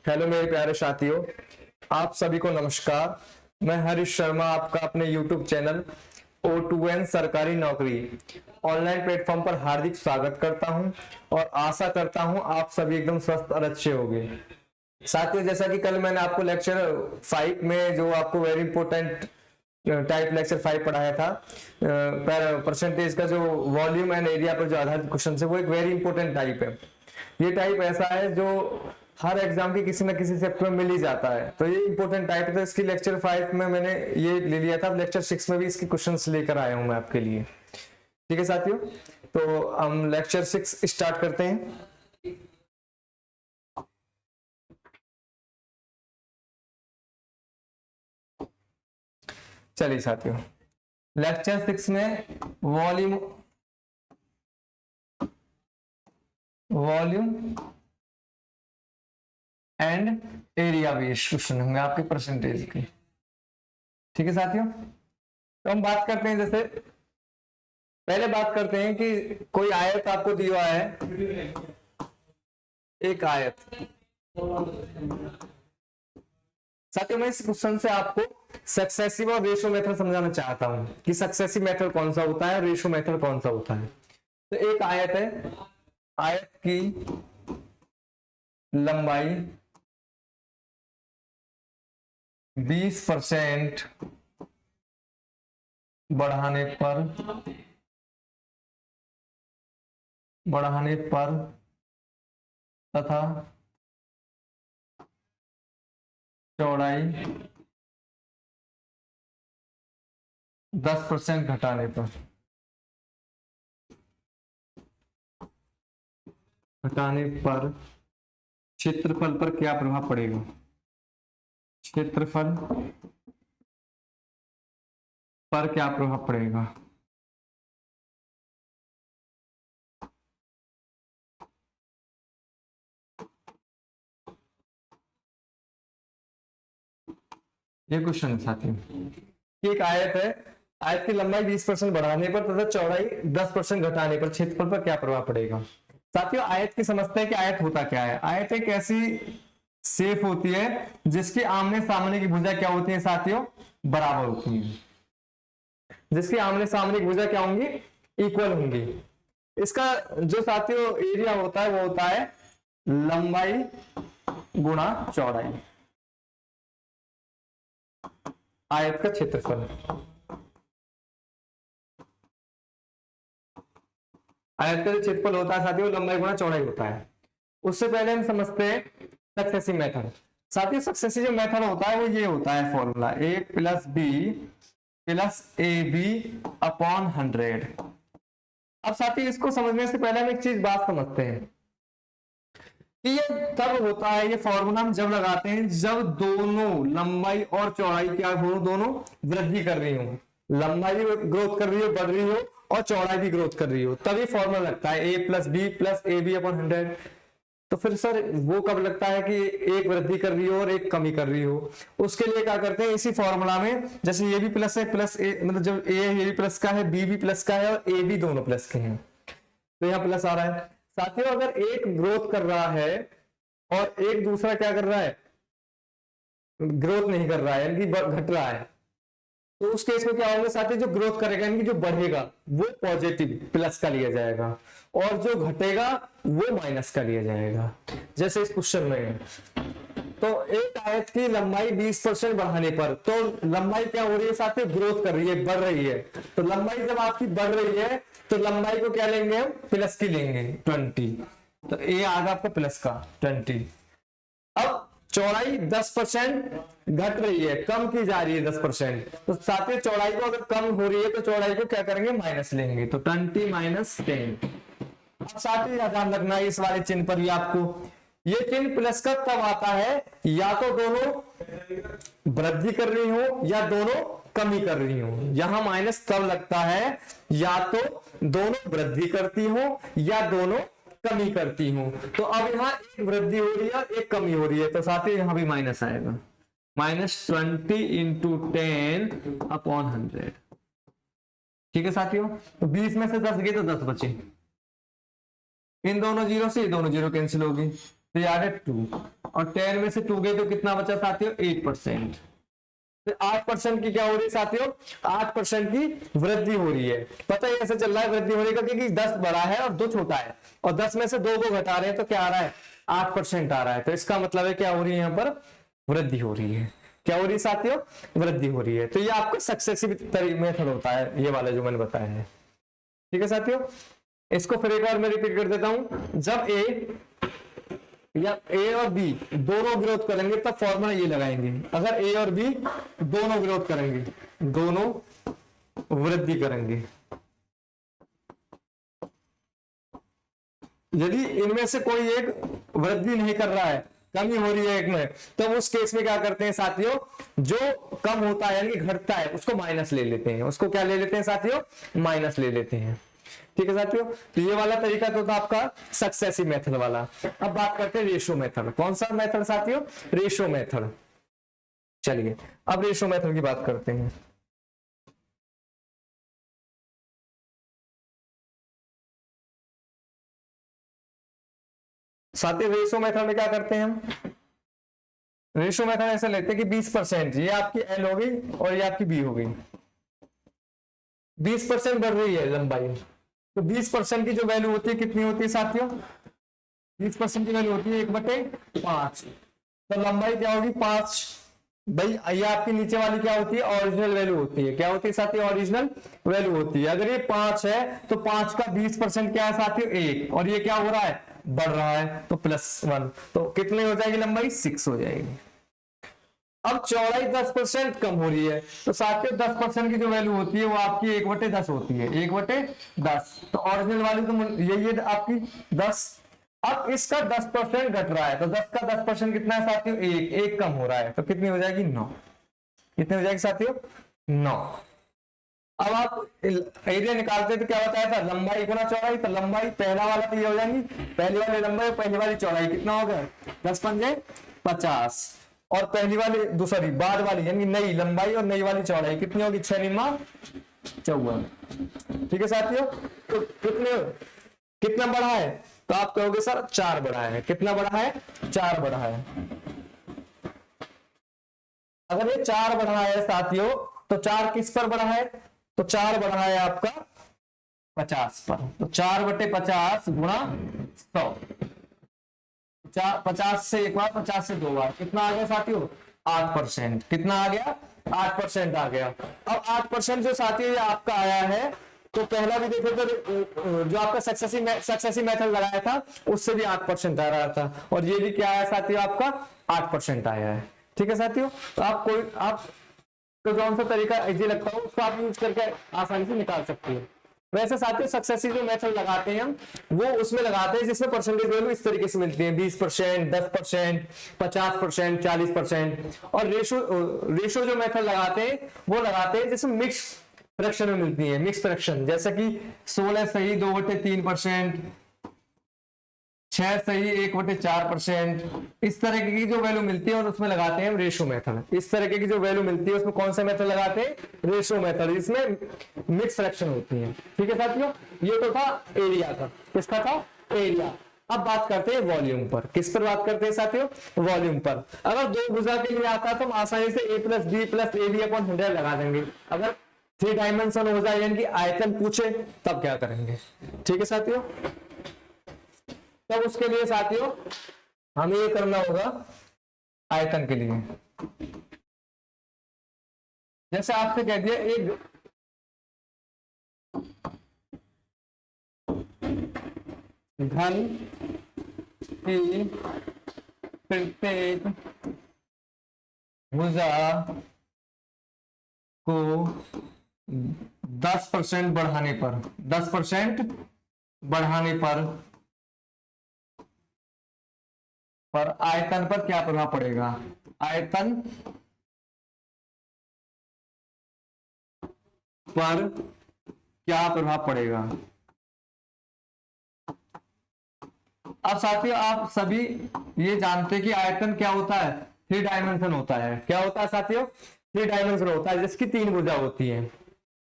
Hello मेरे प्यारे साथियों, आप सभी को नमस्कार। मैं हरीश शर्मा आपका अपने YouTube चैनल O2N सरकारी नौकरी ऑनलाइन प्लेटफॉर्म पर हार्दिक स्वागत करता हूं और आशा करता हूं आप सभी एकदम स्वस्थ और अच्छे होंगे। साथियों, जैसा कि कल मैंने आपको लेक्चर 5 में जो आपको वेरी इंपॉर्टेंट टाइप लेक्चर 5 पढ़ाया था, परसेंटेज का जो वॉल्यूम एंड एरिया पर जो आधारित क्वेश्चन है वो एक वेरी इंपॉर्टेंट टाइप है। ये टाइप ऐसा है जो हर एग्जाम की किसी न किसी चैप्टर में मिल ही जाता है, तो ये इंपॉर्टेंट टाइप है। तो इसकी लेक्चर 5 में मैंने ये ले लिया था, लेक्चर 6 में भी इसके क्वेश्चंस लेकर आया हूं मैं आपके लिए। ठीक है साथियों, तो हम लेक्चर 6 स्टार्ट करते हैं। चलिए साथियों, लेक्चर 6 में volume and area based question होंगे आपके परसेंटेज के। ठीक है साथियों, तो हम बात करते हैं, जैसे पहले बात करते हैं कि कोई आयत आपको दिया है, एक आयत। साथियों, मैं इस क्वेश्चन से आपको सक्सेसिव और रेशो मेथड समझाना चाहता हूं कि सक्सेसिव मेथड कौन सा होता है, रेशो मेथड कौन सा होता है। तो एक आयत है, आयत की लंबाई 20% बढ़ाने पर तथा चौड़ाई 10% घटाने पर क्षेत्रफल पर क्या प्रभाव पड़ेगा। क्षेत्रफल पर क्या प्रभाव पड़ेगा। ये क्वेश्चन है साथियों, एक आयत है, आयत की लंबाई 20% बढ़ाने पर तथा चौड़ाई 10% घटाने पर क्षेत्रफल पर क्या प्रभाव पड़ेगा। साथियों, आयत की समझते हैं कि आयत होता क्या है। आयत एक ऐसी शेप होती है जिसकी आमने सामने की भुजा क्या होती है साथियों, बराबर होती है। जिसकी आमने सामने की भुजा क्या होंगी, इक्वल होंगी। इसका जो साथियों एरिया होता है वो होता है लंबाई गुणा चौड़ाई, आयत का क्षेत्रफल। आयत का जो क्षेत्रफल होता है साथियों, लंबाई गुणा चौड़ाई होता है। उससे पहले हम समझते हैं सक्सेसिव मेथड। साथियों, सक्सेसिव जो मेथड होता है वो ये होता है, formula a plus B plus A B upon 100। अब साथियों, इसको समझने से पहले हम एक चीज बात समझते हैं कि ये तब होता है, ये फॉर्मूला हम जब लगाते हैं जब दोनों लंबाई और चौड़ाई क्या हो, दोनों वृद्धि कर रही हो। लंबाई भी ग्रोथ कर रही हो, बढ़ रही हो, और चौड़ाई भी ग्रोथ कर रही हो, तब ये फॉर्मूला लगता है a plus B plus A B upon 100। तो फिर सर वो कब लगता है कि एक वृद्धि कर रही हो और एक कमी कर रही हो। उसके लिए क्या करते हैं, इसी फॉर्मूला में जैसे ये भी प्लस है, प्लस ए, मतलब जब ए ये भी प्लस का है, बी भी प्लस का है और ए भी दोनों प्लस के हैं, तो यहाँ प्लस आ रहा है। साथियों, अगर एक ग्रोथ कर रहा है और एक दूसरा क्या कर रहा है, ग्रोथ नहीं कर रहा है, यानी कि घट रहा है, तो उस केस में क्या होगा साथियों, जो ग्रोथ करेगा यानी कि जो बढ़ेगा वो पॉजिटिव प्लस का लिया जाएगा और जो घटेगा वो माइनस का लिया जाएगा, जैसे इस क्वेश्चन में है। तो एक आयत की लंबाई 20% बढ़ाने पर, तो लंबाई क्या हो रही है साथियों, ग्रोथ कर रही है, बढ़ रही है। तो लंबाई जब आपकी बढ़ रही है तो लंबाई को क्या लेंगे हम, प्लस की लेंगे 20। तो ए आ गया आपका प्लस का 20। अब चौड़ाई 10% घट रही है, कम की जा रही है 10%, तो साथ ही चौड़ाई को अगर कम हो रही है तो चौड़ाई को क्या करेंगे, माइनस लेंगे, तो 20 माइनस 10। अब साथ ही ध्यान रखना है इस वाले चिन्ह पर ही आपको, ये चिन्ह प्लस का तब आता है या तो दोनों वृद्धि कर रही हो या दोनों कमी कर रही हो। यहां माइनस तब लगता है या तो दोनों वृद्धि करती हो या दोनों कमी करती हूं। तो अब यहाँ एक वृद्धि हो रही है एक कमी हो रही है, तो साथ ही यहां भी माइनस आएगा, -20 इंटू 10 अपॉन 100। ठीक है साथियों, तो 20 में से 10 गए तो 10 बचे, इन दोनों जीरो से ये दोनों जीरो कैंसिल होगी, तो याद है 2, और 10 में से 2 गए तो कितना बचा साथियों 8%। तो 8% की क्या हो रही है साथियों, 8% की वृद्धि हो रही है। पता है कैसे चल रहा है वृद्धि होने का, क्योंकि 10 बड़ा है और 2 छोटा है, और 10 में से 2 को घटा रहे हैं तो क्या आ रहा है 8% आ रहा है। तो इसका मतलब है क्या हो रही है, यहाँ पर वृद्धि हो रही है। क्या हो रही है साथियों, वृद्धि हो रही है। तो ये आपका सक्सेसिव मेथड होता है, ये वाला जो मैंने बताया है। ठीक है साथियों, इसको फिर एक बार मैं रिपीट कर देता हूं। जब ए या ए और बी दोनों ग्रोथ करेंगे तब फॉर्मूला ये लगाएंगे। अगर ए और बी दोनों ग्रोथ करेंगे, दोनों वृद्धि करेंगे, यदि इनमें से कोई एक वृद्धि नहीं कर रहा है, कमी हो रही है एक में, तो उस केस में क्या करते हैं साथियों, जो कम होता है यानी घटता है उसको माइनस ले लेते हैं। उसको क्या ले लेते हैं साथियों, माइनस ले लेते हैं। ठीक है साथियों, तो ये वाला तरीका तो था आपका सक्सेसिव मेथड वाला। अब बात करते हैं रेशो मेथड। कौन सा मेथड साथियों, रेशो मेथड। चलिए अब रेशो मेथड की बात करते हैं। साथियों रेशो मेथड में क्या करते हैं हम, रेशो मेथड ऐसे लेते हैं कि 20% ये आपकी एल हो गई और ये आपकी बी हो गई। 20% बढ़ रही है लंबाई, तो 20% की जो वैल्यू होती है कितनी होती है साथियों, 20% की वैल्यू होती है 1/5। तो लंबाई क्या होगी 5। भाई ये आपकी नीचे वाली क्या होती है, ओरिजिनल वैल्यू होती है। क्या होती है साथियों, ओरिजिनल वैल्यू होती है। अगर ये 5 है तो 5 का 20% क्या है साथियों 1, और ये क्या हो रहा है बढ़ रहा है तो +1, तो कितनी हो जाएगी लंबाई 6 हो जाएगी। अब चौड़ाई 10% कम हो रही है, तो साथियों 10% की जो वैल्यू होती है वो आपकी 1/10 होती है, 1/10। तो ओरिजिनल वाली तो यही है आपकी 10। अब इसका 10% घट रहा है, तो 10 का 10% कितना है साथियों 1, 1 कम हो रहा है, तो कितनी हो जाएगी 9। कितनी हो जाएगी साथियों 9। अब आप एरिया निकालते तो क्या बताया था, लंबाई गुना चौड़ाई। तो लंबाई पहला वाला तो ये हो जाएगी, पहली वाली लंबाई पहली वाली चौड़ाई, कितना हो गया 10 पंजे 50, और पहली वाली दूसरी बाद वाली यानी नई लंबाई और नई वाली चौड़ाई कितनी होगी 6 × 54। ठीक है साथियों, तो कितना बढ़ा है, तो आप कहोगे सर 4 बढ़ा है। कितना बढ़ा है, 4 बढ़ा है। अगर ये 4 बढ़ा है साथियों, तो 4 किस पर बढ़ा है, तो 4 बढ़ा है आपका 50 पर। तो 4/50 गुणा 100, 50 से एक बार 50 से 2 बार, कितना आ गया साथियों 8%। कितना आ गया 8% आ गया। अब 8% जो साथियों ये आपका आया है, तो पहला भी देखो तो जो आपका सक्सेसिव मेथड लगाया था उससे भी 8% आ रहा था, और ये भी क्या आया साथियों आपका 8% आया है। ठीक है साथियों, तो आप तो कौन सा तरीका इजी लगता हो उसको आप यूज करके आसानी से निकाल सकते हो। वैसे साथियों सक्सेसिव जो मेथड लगाते हैं हम वो उसमें लगाते हैं जिसमें परसेंटेज वैल्यू इस तरीके से मिलती है 20%, 10%, 50%, 40%। और रेशो जो मेथड लगाते हैं वो लगाते हैं जिसमें मिक्स फ्रैक्शन में मिलती है, मिक्स फ्रैक्शन, जैसे कि 16 सही 2/3%, 6 सही 1/4%, इस तरह की जो वैल्यू मिलती है और उसमें लगाते हैं रेशो मेथड। इस तरह की जो वैल्यू मिलती है उसमें कौन सा मेथड लगाते हैं, रेशो मेथड, इसमें मिक्स फ्रैक्शन होती है। ठीक है साथियों, ये तो था एरिया का। किसका था, एरिया। अब बात करते हैं वॉल्यूम पर। किस पर बात करते हैं साथियों, वॉल्यूम पर। अगर दो भुजा के लिए आता है तो हम आसानी से a + b + ab/100 लगा देंगे। अगर 3 डायमेंशन हो जाए यानी कि आयतन पूछे तब क्या करेंगे। ठीक है साथियों, तब उसके लिए साथियों हमें ये करना होगा आयतन के लिए। जैसे आपसे कह दिया एक घन की प्रत्येक भुजा को 10% बढ़ाने पर 10% बढ़ाने पर आयतन पर क्या प्रभाव पड़ेगा, आयतन पर क्या प्रभाव पड़ेगा। अब साथियों आप सभी ये जानते हैं कि आयतन क्या होता है, 3 डायमेंशन होता है। क्या होता है साथियों, 3 डायमेंशन होता है जिसकी 3 भुजा होती है।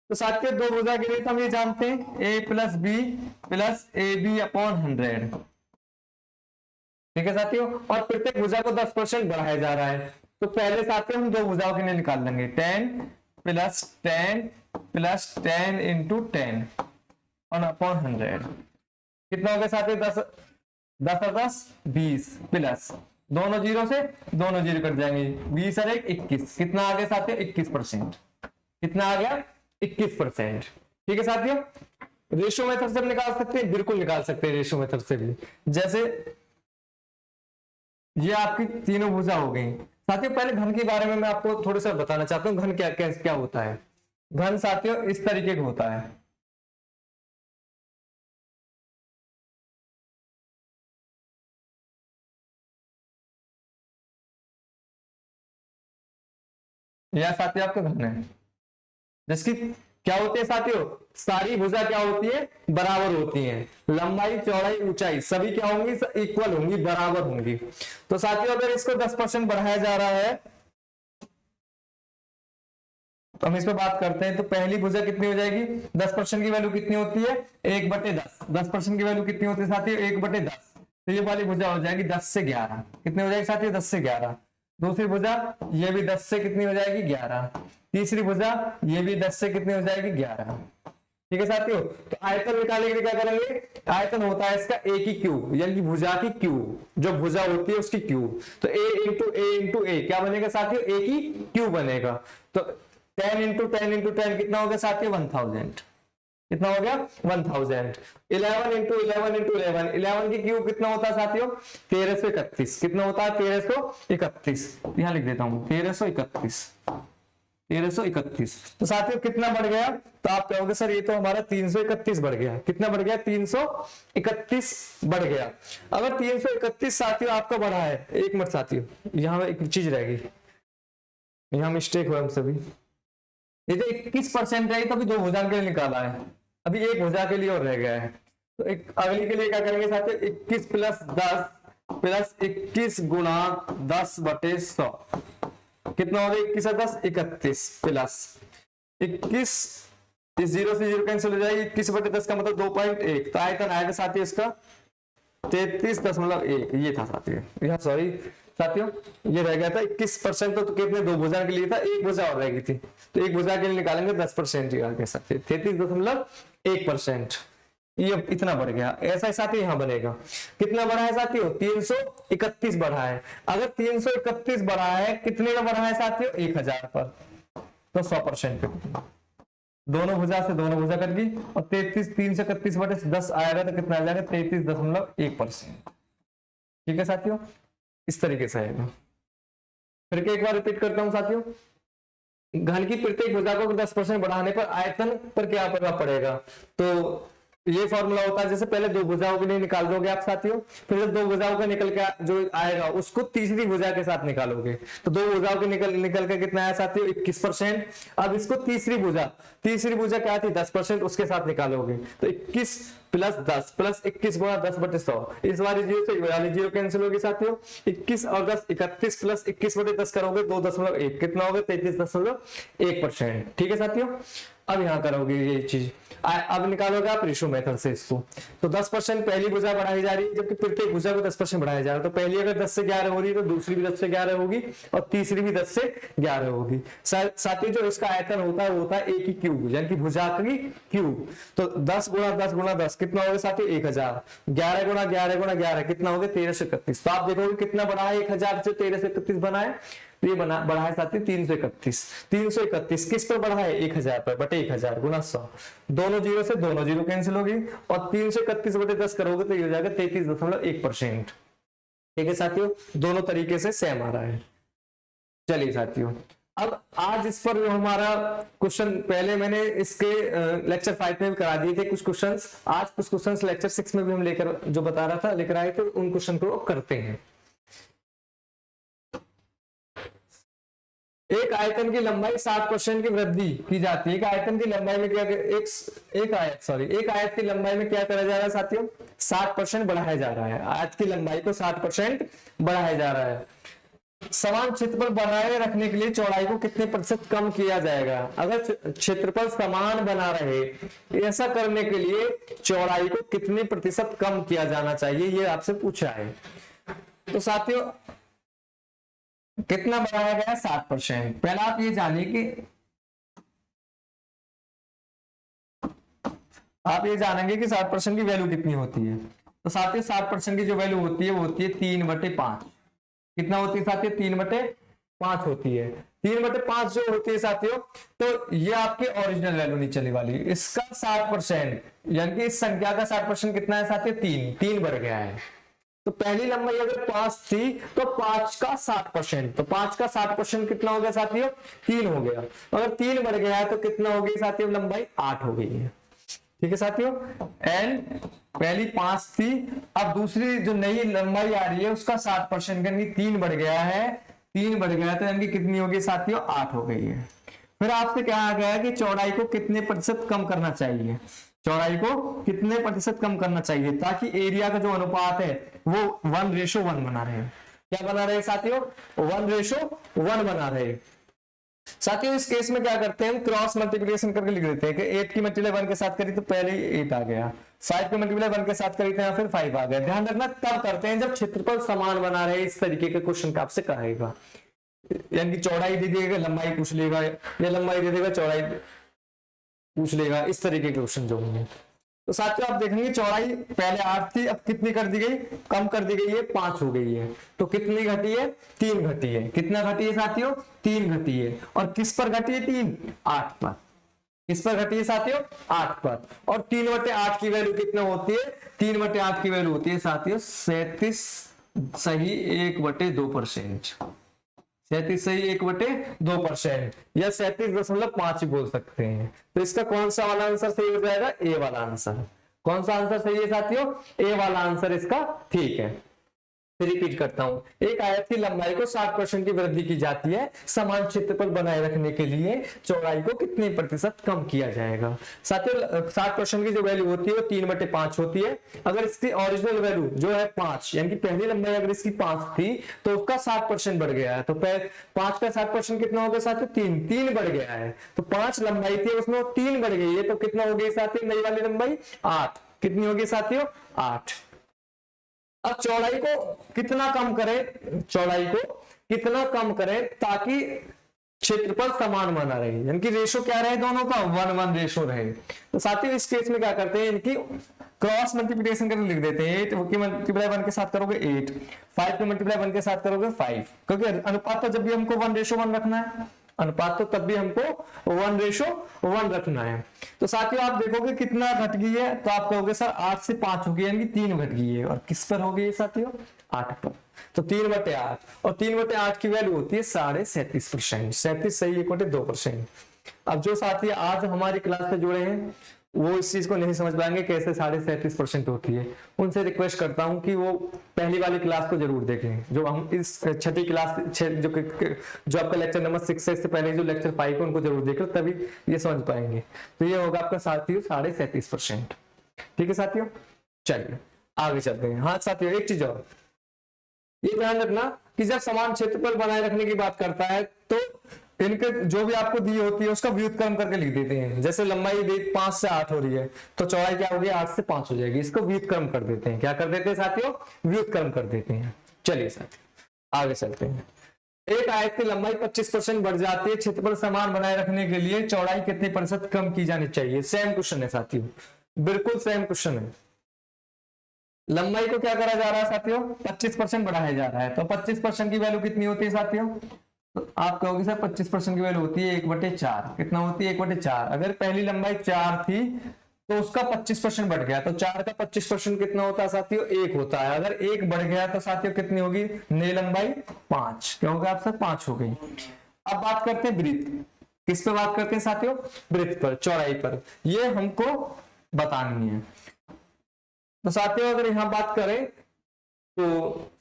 तो साथियों 2 भुजा के लिए तो हम ये जानते हैं a + b + ab/100। ठीक है साथियों, और प्रत्येक भुजा को 10% बढ़ाया जा रहा है। तो पहले साथियों हम दो भुजाओं के लिए निकाल लेंगे 10 प्लस 10 प्लस 10 इंटू 10 और अपॉन 100 कितना हो गया साथियों 10 10 और 10 20 प्लस दोनों जीरो से दोनों जीरो कट जाएंगे 20 और 1 21 कितना आ गया साथियों 21%। कितना आ गया 21%। ठीक है साथियों, रेशियो मेथड से निकाल सकते हैं, बिल्कुल निकाल सकते हैं रेशियो मेथड से भी। जैसे ये आपकी तीनों भुजा हो गई साथियों। पहले घन के बारे में मैं आपको थोड़ा सा बताना चाहता हूँ, घन क्या क्या क्या होता है। घन साथियों इस तरीके का होता है, यह साथियों आपका घन है, जिसकी क्या होती है साथियों, सारी भुजा क्या होती है बराबर होती हैं, लंबाई चौड़ाई ऊंचाई सभी क्या होंगी इक्वल होंगी, बराबर होंगी। तो साथियों अगर इसको 10% बढ़ाया जा रहा है तो हम इस पर बात करते हैं। तो पहली भुजा कितनी हो जाएगी, 10% की वैल्यू कितनी होती है 1/10। 10% की वैल्यू कितनी होती है साथियों 1/10। तो ये वाली भुजा हो जाएगी 10 से 11। कितनी हो जाएगी साथियों 10 से 11। दूसरी भुजा ये भी 10 से कितनी हो जाएगी 11। तीसरी भुजा ये भी 10 से कितनी हो जाएगी 11। ठीक है साथियों, तो आयतन निकालने के लिए क्या करेंगे, आयतन होता है इसका ए की क्यूब, यानी कि भुजा की क्यूब, जो भुजा होती है उसकी क्यूब। तो ए इंटू ए क्या बनेगा साथियों ए की क्यूब बनेगा। तो 10 इंटू 10 इंटू 10 कितना हो गया साथियों 1000। कितना हो गया 1000। 11 इंटू 11 इंटू 11, 11 की क्यूब कितना होता है साथियों 1331। कितना होता है 1331, यहां लिख देता हूं 1331। 1331। तो साथियों कितना बढ़ गया, तो आप कहोगे सर ये तो हमारा 331 बढ़ गया। कितना बढ़ गया 331 बढ़ गया। अगर 331 साथियों आपका बढ़ा है, एक मिनट साथियों यहां एक चीज रहेगी, यहां मिस्टेक हुआ हम सभी। ये जो 21% है तो अभी दो भुजा के लिए निकाला है, अभी एक भुजा के लिए और रह गया है। तो एक अगली के लिए क्या करेंगे साथियों 21 प्लस 10 प्लस 21 गुणा 10/100 कितना हो गया 21 और 10 31 प्लस 21, इस 0 से 0 कैंसिल हो जाएगी, 21/10 का मतलब 2.1। तो आयतन आएगा साथियों इसका 33.1। ये था साथियों, यह सॉरी साथियों ये रह गया था 21%। तो कितने दो भुजा के लिए था, एक भुजा और रह गई थी। तो एक भुजा के लिए निकालेंगे 10% ही आगे साथियों 33.1%। ये इतना बढ़ गया। ऐसा ही साथियों यहां बनेगा, कितना बढ़ा है साथियों 331 बढ़ा है। अगर 331 बढ़ा है कितने का बढ़ा है साथियों 1000 पर, तो 100% पे दोनों भुजा से दोनों भुजा कर गई और 331/10 आएगा तो कितना आ जाएगा 33.1%। ठीक है साथियों, इस तरीके से आएगा। फिर एक बार रिपीट करता हूं साथियों, घन की प्रत्येक भुजा को 10% बढ़ाने पर आयतन पर क्या प्रभाव पड़ेगा। तो ये फॉर्मूला होता है, जैसे पहले दो भुजाओं के लिए निकाल दोगे आप साथियों, फिर जब दो भुजाओं का निकल के जो आएगा उसको तीसरी भुजा के साथ निकालोगे। तो दो भुजाओं के निकल के कितना आया साथियों 21%। अब इसको तीसरी भुजा क्या थी 10%, उसके साथ निकालोगे। तो 21 प्लस 10 प्लस 21 गुणा 10/100, इस वाली जीरो से वाली जीरो कैंसिल होगी साथियों। 21 और 10 31 प्लस 21/10 करोगे 2.1 कितना होगा 33.1%। ठीक है साथियों, अब यहां करोगे ये चीज, अब निकालोगे आप रेशियो मेथड से इसको। तो 10% पहली भुजा बढ़ाई जा रही है, जबकि प्रत्येक भुजा को 10% बढ़ाया जा रहा है। तो पहली अगर 10 से 11 हो रही है तो दूसरी भी 10 से 11 होगी और तीसरी भी 10 से 11 होगी। साथियों जो इसका आयतन होता है वो होता है ए की क्यूब, यानी कि भुजा की क्यूब। तो 10 गुणा 10 गुणा 10 कितना होगा साथियों 1000। 11 गुणा 11 गुणा 11 कितना होगा 1331। तो आप देखोगे कितना बढ़ा है 1000 से 1331 बना है, तो ये बढ़ा है साथियों 331। 331 किस पर बढ़ा है 1000 पर बटे 1000 गुना 100, दोनों जीरो से दोनों जीरो कैंसिल होगी और 331/10 करोगे तो ये हो जाएगा 33.1%। ठीक है साथियों, दोनों तरीके से सेम आ रहा है। चलिए साथियों, अब आज इस पर जो हमारा क्वेश्चन पहले मैंने इसके लेक्चर 5 में भी करा दिए थे कुछ क्वेश्चंस, आज कुछ क्वेश्चंस लेक्चर 6 में भी हम लेकर जो बता रहा था लेकर आए थे, उन क्वेश्चन को करते हैं। एक आयतन की लंबाई 60% की वृद्धि की जाती है। एक आयतन की लंबाई में क्या एक आयत की लंबाई में क्या करा जा रहा है साथियों 60% बढ़ाया जा रहा है। आयत की लंबाई को 60% बढ़ाया जा रहा है। समान क्षेत्रफल बनाए रखने के लिए चौड़ाई को कितने प्रतिशत कम किया जाएगा। अगर क्षेत्रफल समान बना रहे, ऐसा करने के लिए चौड़ाई को कितने प्रतिशत कम किया जाना चाहिए, ये आपसे पूछा है। तो साथियों कितना बढ़ाया गया? 60%। पहले आप ये जानिए कि आप ये जानेंगे कि 60% की वैल्यू कितनी होती है। तो साथियों 60% की जो वैल्यू होती है वो होती है 3/5। कितना होती है साथियों? 3/5 होती है। 3/5 जो होती है साथियों, तो ये आपकी ओरिजिनल वैल्यू नहीं चली वाली। इसका 60% यानी कि इस संख्या का 60% कितना है साथियों? 3 बढ़ गया है। तो पहली लंबाई अगर 5 थी तो 5 का 60%, तो 5 का 60% कितना हो गया साथियों? 3 हो गया। अगर 3 बढ़ गया है तो कितना हो गई साथियों? लंबाई 8 हो गई है। ठीक है साथियों, एंड पहली 5 थी, अब दूसरी जो नई लंबाई आ रही है उसका 60% यानी 3 बढ़ गया है। 3 बढ़ गया तो यानी कितनी होगी साथियों? 8 हो गई है। फिर आपसे कहा गया है कि चौड़ाई को कितने प्रतिशत कम करना चाहिए। चौड़ाई को कितने प्रतिशत कम करना चाहिए ताकि एरिया का जो अनुपात है वो 1:1 बना रहे। क्या बना रहे साथियों? 1:1 बना रहे। साथियों इस केस में क्या करते हैं? हम क्रॉस मल्टीप्लिकेशन करके लिख देते हैं कि 8 की मल्टीप्लाई 1 के साथ करी तो पहले ही 8 आ गया, 5 की मल्टीप्लाई 1 के साथ करी तो फिर 5 आ गया। ध्यान रखना तब करते हैं जब क्षेत्रफल समान बना रहे। इस तरीके के क्वेश्चन का आपसे कहेगा, यानी कि चौड़ाई दे देगा लंबाई पूछ लेगा, या लंबाई दे देगा चौड़ाई पूछ लेगा, इस तरीके के क्वेश्चन जो होंगे। तो साथियों आप देखेंगे चौड़ाई पहले 8 थी, अब कितनी कर दी गई? कम कर दी गई है, 5 हो गई है। तो कितनी घटी है? 3 घटी है। कितना घटी है साथियों? 3 घटी है। और किस पर घटी है? 3 8 पर। किस पर घटी है साथियों? 8 पर। और 3/8 की वैल्यू कितना होती है? 3/8 की वैल्यू होती है साथियों 37 सही 1/2%। 37 सही 1/2% या 37.5 बोल सकते हैं। तो इसका कौन सा वाला आंसर सही हो जाएगा? ए वाला आंसर। कौन सा आंसर सही है साथियों? ए वाला आंसर इसका ठीक है। रिपीट करता हूं, एक आयत की लंबाई को 60% की वृद्धि की जाती है। समान क्षेत्रफल बनाए रखने के लिए चौड़ाई को कितने प्रतिशत कम किया जाएगा? साथियों 60% की जो वैल्यू होती है वो 3/5 होती है। अगर इसकी ओरिजिनल वैल्यू जो है 5, यानी कि पहली लंबाई अगर इसकी 5 थी तो उसका 60% बढ़ गया है। तो 5 का 60% कितना हो गया साथियों? 3 बढ़ गया है। तो 5 लंबाई थी उसमें 3 बढ़ गई है, तो कितना हो गई साथियों नई वाली लंबाई? 8। कितनी होगी साथियों? 8। अब चौड़ाई को कितना कम करें? चौड़ाई को कितना कम करें ताकि क्षेत्रफल समान बना रहे, यानी कि रेशो क्या रहे दोनों का? 1:1 रेशो रहे। तो साथियों इस केस में क्या करते हैं? इनकी क्रॉस मल्टीप्लिकेशन करके लिख देते हैं। 8 की मल्टीप्लाई 1 के साथ करोगे 8, 5 की मल्टीप्लाई 1 के साथ करोगे 5, क्योंकि अनुपात तो जब भी हमको 1:1 रखना है, अनुपात तो तब भी हमको 1:1 रखना है। तो साथियों आप देखोगे कितना घट गई है, तो आप कहोगे सर 8 से 5 हो गई, यानी 3 घट गई है। और किस पर हो गई साथियों? 8 पर। तो 3/8, और 3/8 की वैल्यू होती है 37%। 37 सही 1/2%। अब जो साथी आज हमारी क्लास से जुड़े हैं वो इस चीज को नहीं समझ पाएंगे कैसे 37.5% होती है। उनसे रिक्वेस्ट करता हूं कि वो पहली वाली क्लास को जरूर देखें, जो हम इस छठी क्लास जो आपका लेक्चर नंबर 6 से पहले जो लेक्चर 5 है उनको जरूर देखें, तभी ये समझ पाएंगे। तो ये होगा आपका साथियों 37.5%। ठीक है साथियों, चलिए आगे चलते हैं। हाँ साथियों एक चीज और ये ध्यान रखना कि जब समान क्षेत्रफल बनाए रखने की बात करता है तो इनके जो भी आपको दी होती है उसका व्युत्क्रम करके लिख देते हैं। जैसे लंबाई 5 से 8 हो रही है तो चौड़ाई क्या होगी? 8 से 5 हो जाएगी। इसको व्युत्क्रम कर देते हैं। क्या कर देते हैं साथियों? व्युत्क्रम कर देते हैं। चलिए साथियों आगे चलते हैं। एक आयत की लंबाई 25% बढ़ जाती है, क्षेत्रफल समान बनाए रखने के लिए चौड़ाई कितने प्रतिशत कम की जानी चाहिए? सेम क्वेश्चन है साथियों, बिल्कुल सेम क्वेश्चन है। लंबाई को क्या करा जा रहा है साथियों? 25% बढ़ाया जा रहा है। तो 25% की वैल्यू कितनी होती है साथियों? तो आप कहोगे सर 25% की वैल्यू होती है 1/4। कितना होती है? 1/4। अगर पहली लंबाई 4 थी तो उसका 25% बढ़ गया, तो 4 का 25% कितना होता है साथियों? 1 होता है। अगर 1 बढ़ गया तो साथियों कितनी होगी नई लंबाई? 5। क्या होगा आपसे? 5 हो गई। अब बात करते हैं वृत्त। किस पे बात करते हैं साथियों? वृत्त पर, चौड़ाई पर। ये हमको बतानी है। तो साथियों अगर यहां बात करें तो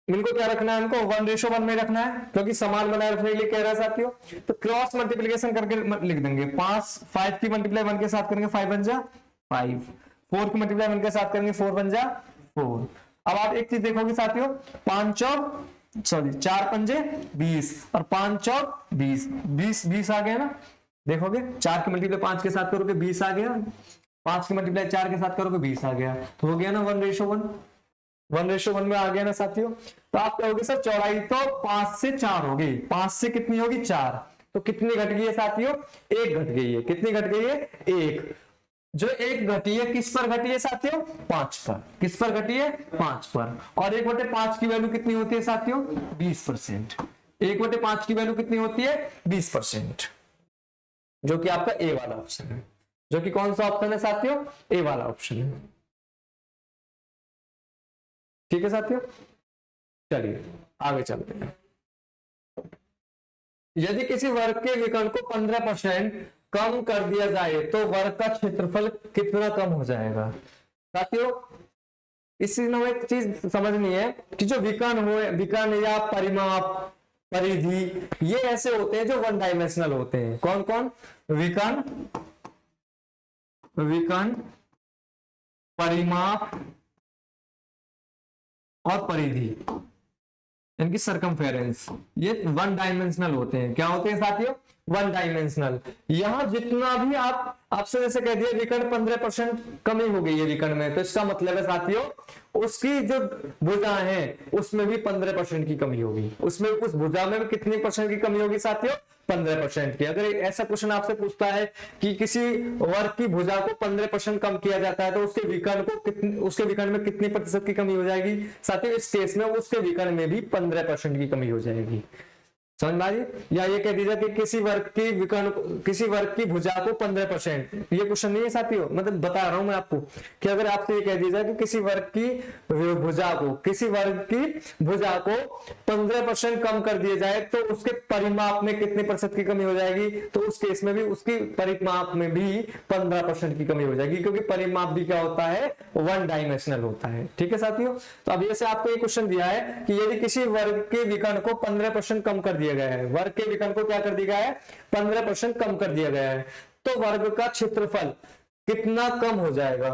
इनको क्या रखना है? इनको 1:1 में रखना है, क्योंकि समान बनाए रखने के लिए कह रहा है साथियों। तो क्रॉस मल्टीप्लिकेशन करके लिख देंगे। 5 की मल्टीप्लाई 1 के साथ करेंगे 5 बन जा 5, 4 की मल्टीप्लाई 1 के साथ करेंगे 4 बन जा 4। अब आप एक चीज देखोगे साथियों, 4 पंजे 20 और 5 चौक 20, 20 आ गया ना। देखोगे 4 की मल्टीप्लाई 5 के साथ करोगे 20 आ गया, 5 की मल्टीप्लाई 4 के साथ करोगे 20 आ गया, तो हो गया ना 1:1। 1:1 में आ गया ना साथियों। तो आप कहोगे सर चौड़ाई तो 5 से 4 होगी, 5 से कितनी होगी 4, तो कितनी घट गई है साथियों, 1 घट गई है। कितनी घट गई है, 1। जो 1 घटी है किस पर घटी है साथियों, 5 पर। किस पर घटी है, 5 पर। और 1/5 की वैल्यू कितनी होती है साथियों, 20%। 1/5 की वैल्यू कितनी होती है, 20%, जो कि आपका ए वाला ऑप्शन है। जो कि कौन सा ऑप्शन है साथियों, ए वाला ऑप्शन है। ठीक है साथियों, चलिए आगे चलते हैं। यदि किसी वर्ग के विकर्ण को 15% कम कर दिया जाए तो वर्ग का क्षेत्रफल कितना कम हो जाएगा। साथियों इस चीज में एक चीज समझनी है कि जो विकर्ण हो, विकर्ण या परिमाप, परिधि, ये ऐसे होते हैं जो वन डायमेंशनल होते हैं। कौन कौन, विकर्ण, विकर्ण, परिमाप और परिधि, इनकी सरकमफेरेंस, ये वन डायमेंशनल होते हैं। क्या होते हैं साथियों, वन डायमेंशनल। यहां जितना भी आप, आपसे जैसे कह दिया विकर्ण 15% कमी हो गई है विकर्ण में, तो इसका मतलब है साथियों उसकी जो भुजा है उसमें भी 15% की कमी होगी। उसमें उस भुजा में भी कितनी परसेंट की कमी होगी साथियों, 15% की। अगर ऐसा क्वेश्चन आपसे पूछता है कि किसी वर्ग की भुजा को 15% कम किया जाता है तो उसके विकर्ण को कितनी, उसके विकर्ण में कितनी प्रतिशत की कमी हो जाएगी साथियों, इस केस में उसके विकर्ण में भी 15% की कमी हो जाएगी। समझ में आ रही। या ये कह दीजिए कि किसी वर्ग की विकर्ण, किसी वर्ग की भुजा को 15%, ये क्वेश्चन नहीं है साथियों, मतलब बता रहा हूं मैं आपको कि अगर आपसे ये कह दीजिए कि किसी वर्ग की भुजा को, किसी वर्ग की भुजा को 15% कम कर दिया जाए तो उसके परिमाप में कितने प्रतिशत की कमी हो जाएगी, तो उस केस में भी उसकी परिमाप में भी 15% की कमी हो जाएगी, क्योंकि परिमाप भी क्या होता है, वन डायमेंशनल होता है। ठीक है साथियों, तो अब जैसे आपको ये क्वेश्चन दिया है कि यदि किसी वर्ग के विकर्ण को 15% कम कर दिया गया है, वर्ग के विकर्ण को क्या कर दिया गया है, 15% कम कर दिया गया है, तो वर्ग का क्षेत्रफल कितना कम हो जाएगा।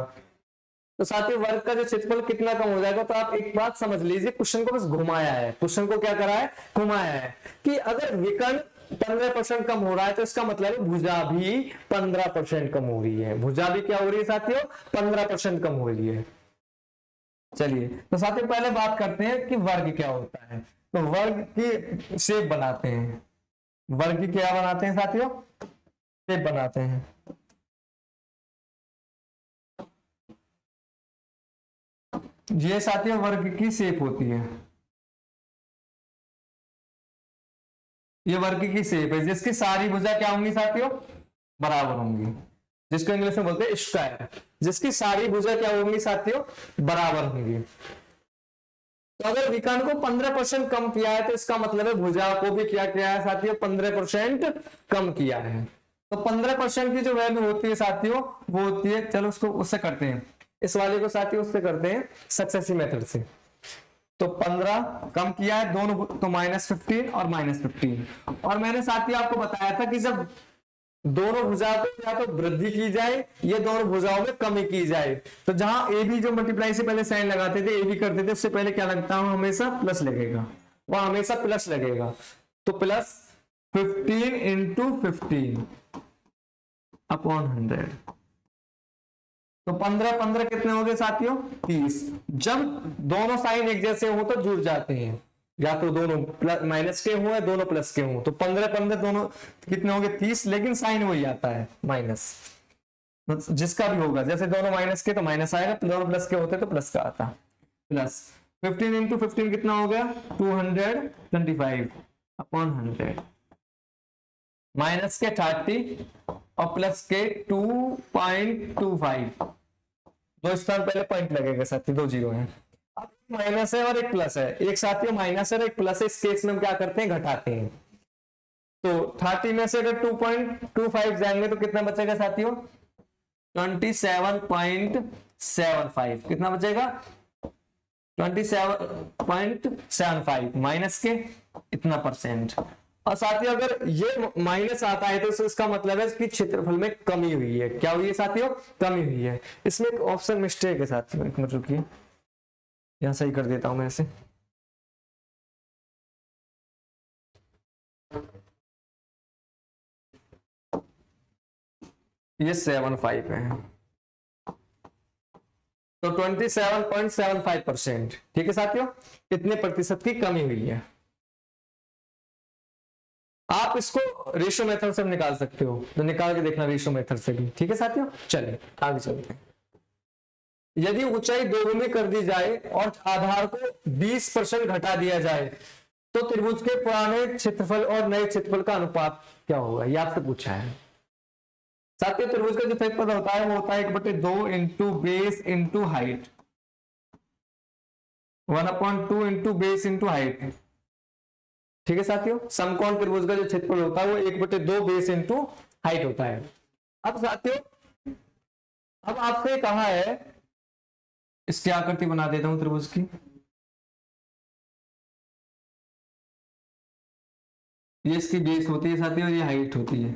तो साथियों वर्ग का जो क्षेत्रफल कितना कम हो जाएगा, तो आप एक बात समझ लीजिए, क्वेश्चन को बस घुमाया है, क्वेश्चन को क्या करा है, घुमाया है कि अगर विकर्ण 15% कम हो रहा है तो इसका मतलब है भुजा भी 15% कम हो रही है। भुजा भी क्या हो रही है साथियों, 15% कम हो रही है। चलिए तो साथियों पहले बात करते हैं कि वर्ग क्या होता है। तो वर्ग की शेप बनाते हैं, वर्ग की क्या बनाते हैं साथियों, शेप बनाते हैं। ये साथियों वर्ग की शेप होती है, ये वर्ग की शेप है जिसकी सारी भुजा क्या होंगी साथियों, बराबर होंगी, जिसको इंग्लिश में बोलते हैं स्क्वायर, जिसकी सारी भुजा क्या होंगी साथियों, बराबर होंगी। तो अगर विकर्ण को 15% कम किया है तो इसका मतलब है भुजा को भी क्या किया है साथियों, 15% कम किया है। तो 15% की जो वैल्यू होती है साथियों वो होती है, चलो उसको उससे करते हैं, इस वाले को साथियों उससे करते हैं सक्सेसिव मेथड से। तो 15 कम किया है दोनों, तो -15 और -15। और मैंने साथियों आपको बताया था कि जब दोनों भुजाओं को या तो वृद्धि की जाए या दोनों भुजाओं में कमी की जाए, तो जहां ए बी जो मल्टीप्लाई से पहले साइन लगाते थे, ए बी करते थे, उससे पहले क्या लगता हूं, हमेशा प्लस लगेगा, वह हमेशा प्लस लगेगा। तो प्लस 15 इंटू 15 अपॉन 100। तो 15 15 कितने हो गए साथियों, 30। जब दोनों साइन एक जैसे हो तो जुड़ जाते हैं, या तो दोनों प्लस माइनस के हो या दोनों प्लस के हो, तो 15 15 दोनों कितने हो गए, 30, लेकिन साइन वही आता है माइनस, जिसका भी होगा, जैसे दोनों माइनस के तो माइनस आएगा, दोनों प्लस के होते तो प्लस का आता। प्लस 15 इंटू 15 कितना हो गया, 225 अपॉन 100, माइनस के 30 और प्लस के 2.25, दो स्थान पहले पॉइंट लगेगा साथियों, 2 जीरो है। अब माइनस है और एक प्लस है, एक साथियों माइनस है और एक प्लस है, इस केस में हम क्या करते हैं, घटाते हैं। तो 30 में से अगर 2.25 जाएंगे तो कितना बचेगा साथियों, 27.75, कितना बचेगा, 27.75 माइनस के इतना परसेंट। और साथियों अगर ये माइनस आता है तो इसका मतलब है कि क्षेत्रफल में कमी हुई है। क्या हुई है साथियों, कमी हुई है। इसमें एक ऑप्शन मिस्टेक है साथियों, एक मिनट रुकिए, यहां सही कर देता हूं मैं इसे। ये 75 है, तो 27.75%। ठीक है साथियों, इतने प्रतिशत की कमी हुई है। आप इसको रेशियो मेथड से निकाल सकते हो, तो निकाल के देखना रेशियो मेथड से भी। ठीक है साथियों, चलिए आगे चलते हैं। यदि ऊंचाई दोगुनी कर दी जाए और आधार को 20% घटा दिया जाए तो त्रिभुज के पुराने क्षेत्रफल और नए क्षेत्रफल का अनुपात क्या होगा, ये आपसे पूछा है साथियों। त्रिभुज का जो क्षेत्रफल होता है वो होता है 1/2 into base into height, 1/2 into base into height. ठीक है साथियों, समकोण त्रिभुज का जो क्षेत्रफल होता है वो 1/2 बेस इंटू हाइट होता है। अब साथियों, अब आपसे कहा है, इसकी आकृति बना देता हूं त्रिभुज की। ये इसकी बेस होती है साथियों, ये हाइट होती है।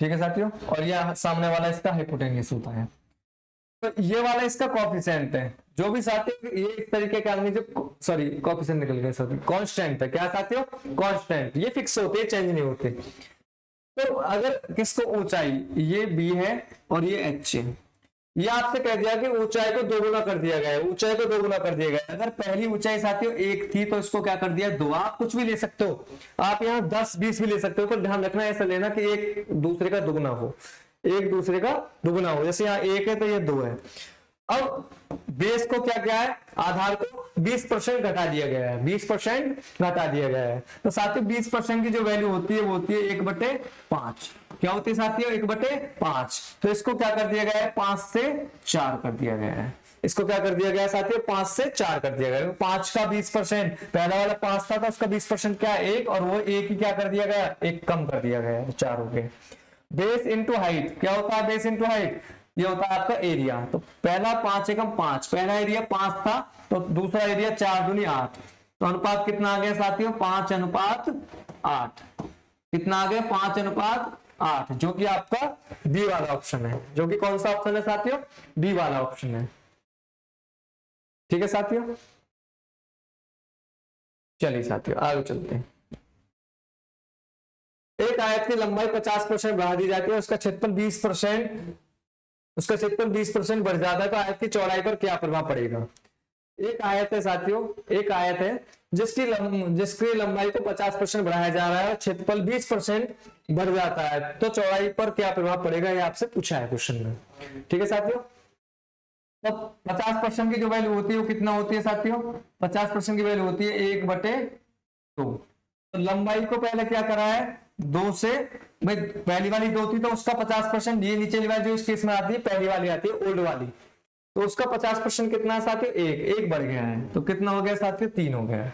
ठीक है साथियों, और ये सामने वाला इसका हाइपोटेन्यूस होता है। तो ये वाला इसका कोएफिशिएंट है, जो भी साथियों ये इस तरीके का सॉरी कोएफिशिएंट निकल गया साथियों, कांस्टेंट है। क्या साथियों, कांस्टेंट, ये फिक्स होते हैं, चेंज नहीं होते। तो अगर किसको ऊंचाई, ये बी है और ये एच है, ये आपसे कह दिया कि ऊंचाई को दोगुना कर दिया गया है, ऊंचाई को दोगुना कर दिया गया है। अगर पहली ऊंचाई साथियों 1 थी तो इसको क्या कर दिया 2। आप कुछ भी ले सकते हो, आप यहाँ 10 20 भी ले सकते हो, पर ध्यान रखना ऐसा लेना कि एक दूसरे का दुगुना हो, एक दूसरे का दुगुना हो। जैसे यहाँ 1 है तो ये 2 है। अब बेस को क्या है, आधार को 20% घटा दिया गया है, 20% घटा दिया गया है। तो साथियों 20% की जो वैल्यू होती है वो होती है 1/5। क्या होती है साथियों, 1/5। तो इसको क्या कर दिया गया है, 5 से 4 कर दिया गया है। इसको क्या कर दिया गया साथियों, 5 से 4 कर दिया गया। 5 का 20%, पहला वाला 5 था तो उसका 20% क्या है 1, और वो 1 ही क्या कर दिया गया, 1 कम कर दिया गया, 4 हो गए। बेस इंटू हाइट, क्या होता है बेस इंटू हाइट, ये होता है आपका एरिया। तो पहला 5 एकम 5, पहला एरिया 5 था तो दूसरा एरिया 4 दूनी 8। तो अनुपात कितना आ गया साथियों, 5:8। कितना आ गया, 5:8, जो कि आपका बी वाला ऑप्शन है। जो कि कौन सा ऑप्शन है साथियों, बी वाला ऑप्शन है। ठीक है साथियों, चलिए साथियों आगे चलते हैं। एक आयत की लंबाई 50% बढ़ा दी जाती है, उसका क्षेत्रफल 20% बढ़ जाता है, तो आयत की चौड़ाई पर क्या प्रभाव पड़ेगा। एक आयत है साथियों, एक आयत है जिसकी लंबाई को 50% बढ़ाया जा रहा है, क्षेत्रफल 20% बढ़ जाता है, तो चौड़ाई पर क्या प्रभाव पड़ेगा, ये आपसे पूछा है क्वेश्चन में। ठीक है साथियों, तो 50% की जो वैल्यू होती है वो कितना होती है साथियों, 50% की वैल्यू होती है 1/2। तो लंबाई को पहले क्या करा है, 2 से, भाई पहली वाली 2 थी तो उसका 50%, ये नीचे वाली जो इस केस में आती है पहली वाली आती है ओल्ड वाली, तो उसका 50% कितना है साथियों, 1 बढ़ गया है। तो कितना हो गया साथियों, 3 हो गया है।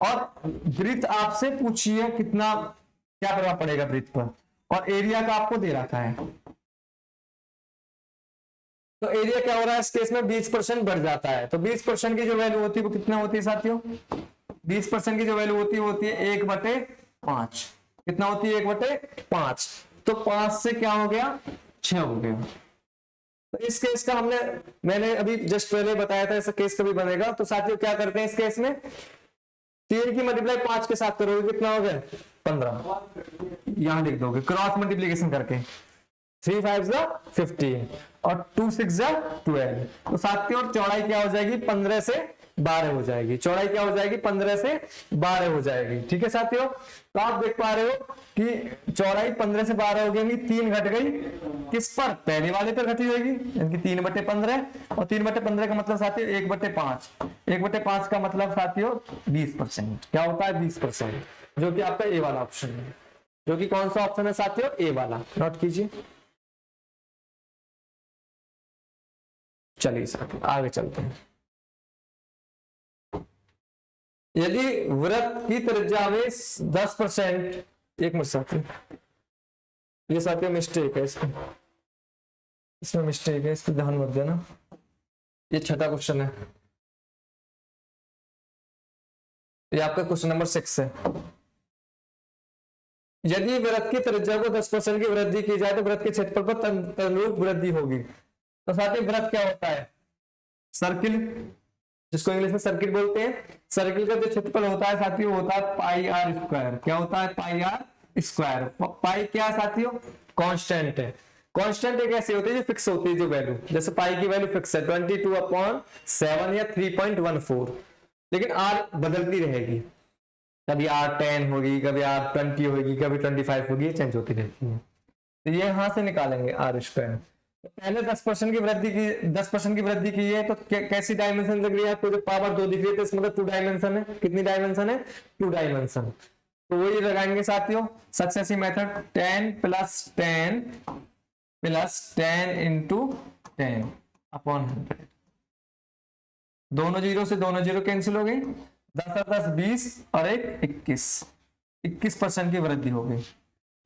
और वृत्त आपसे पूछिए कितना, क्या प्रभाव पड़ेगा वृत्त पर, और एरिया का आपको दे रखा है। तो एरिया क्या हो रहा है इस केस में, 20% बढ़ जाता है। तो 20% की जो वैल्यू होती है वो कितना होती है साथियों, 20% की जो वैल्यू होती है वो होती है 1/5। कितना होती है, 1/5। तो 5 से क्या हो गया, 6 हो गया। तो इस केस का मैंने अभी जस्ट पहले बताया था, ऐसा केस कभी बनेगा। तो साथियों क्या करते हैं इस केस में, 3 की मल्टीप्लाई 5 के साथ करोगे, कितना हो गया 15, यहां लिख दोगे क्रॉस मल्टीप्लीकेशन करके, 3 5 15 और 2 6 12। तो साथियों चौड़ाई क्या हो जाएगी, 15 से 12 हो जाएगी। चौड़ाई क्या हो जाएगी, 15 से 12 हो जाएगी। ठीक है साथियों, तो आप देख पा रहे हो कि चौड़ाई 15 से 12 हो गई, 3 घट गई, किस पर, पहले वाले पर घटी होगी, यानी कि 3/15। और 3/15 का मतलब साथियों 1/5। 1/5 का मतलब साथियों 20%। क्या होता है, 20%, जो कि आपका ए वाला ऑप्शन है। जो कि कौन सा ऑप्शन है साथियों, ए वाला, नोट कीजिए। चलिए साथियों आगे चलते हैं। यदि वृत्त की त्रिज्या में 10%, एक मिनट साथियों, ये साथियों मिस्टेक है, इसमें मिस्टेक है, इसको ध्यान मत देना। ये छठा क्वेश्चन है, ये आपका क्वेश्चन नंबर 6 है। यदि वृत्त की त्रिज्या को 10% की वृद्धि की जाए तो वृत्त के क्षेत्रफल पर तदनुरूप वृद्धि होगी। तो साथियों वृत्त क्या होता है, सर्किल, जिसको इंग्लिश में सर्किट बोलते हैं। सर्किल का जो क्षेत्रफल होता है साथियों होता है πr²। क्या होता है, πr²। पाई क्या है साथियों, कांस्टेंट है। कांस्टेंट एक ऐसी होती है जो फिक्स होती है, जो वैल्यू, जैसे पाई की वैल्यू फिक्स है 22/7 या 3.14, लेकिन आर बदलती रहेगी, कभी आर 10 होगी, कभी आर 20 होगी, कभी 25 होगी, चेंज होती रहती है। तो ये यहां से निकालेंगे आर स्क्वायर। तो पहले 10% की वृद्धि की, 10% की वृद्धि की है, तो कैसी डायमेंशन लग रही है आपको? जो पावर 2 दिख रही है तो इसमें 2 डायमेंशन है। कितनी डायमेंशन है? 2 डायमेंशन। तो वही लगाएंगे साथियों, सक्सेसिव मेथड 10 + 10 + 10 × 10/100। दोनों जीरो से दोनों जीरो कैंसिल हो गई, 10 और 10 20 और 1 21% की वृद्धि हो गई,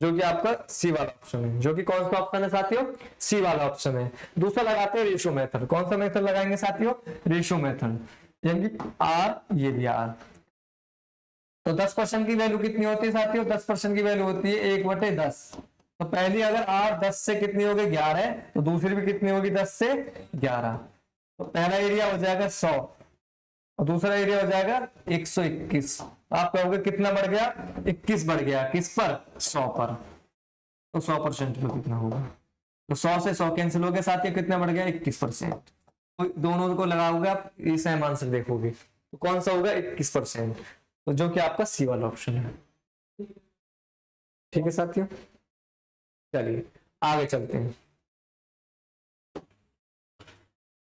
जो कि आपका सी वाला ऑप्शन है। जो कि कौन सा ऑप्शन है साथियों? सी वाला ऑप्शन है। दूसरा लगाते हैं रेशियो मेथड। कौन सा मेथड लगाएंगे साथियों? रेशियो मेथड, यानी कि आर, ये भी आर। तो 10% की वैल्यू कितनी होती है साथियों? 10% की वैल्यू होती है 1/10। तो पहली अगर आर 10 से कितनी होगी? 11, तो दूसरी भी कितनी होगी? 10 से 11। तो पहला एरिया हो जाएगा 100 और दूसरा एरिया हो जाएगा 121। आप कहोगे कितना बढ़ गया? 21 बढ़ गया। किस पर? 100 पर। तो 100% पे कितना होगा? तो 100 से 100 कैंसिल हो गया साथियों, कितना बढ़ गया? 21%। तो दोनों को लगाओगे आप, ये सेम आंसर देखोगे, तो कौन सा होगा? 21%। तो जो कि आपका सी वाला ऑप्शन है। ठीक है साथियों, चलिए आगे चलते हैं।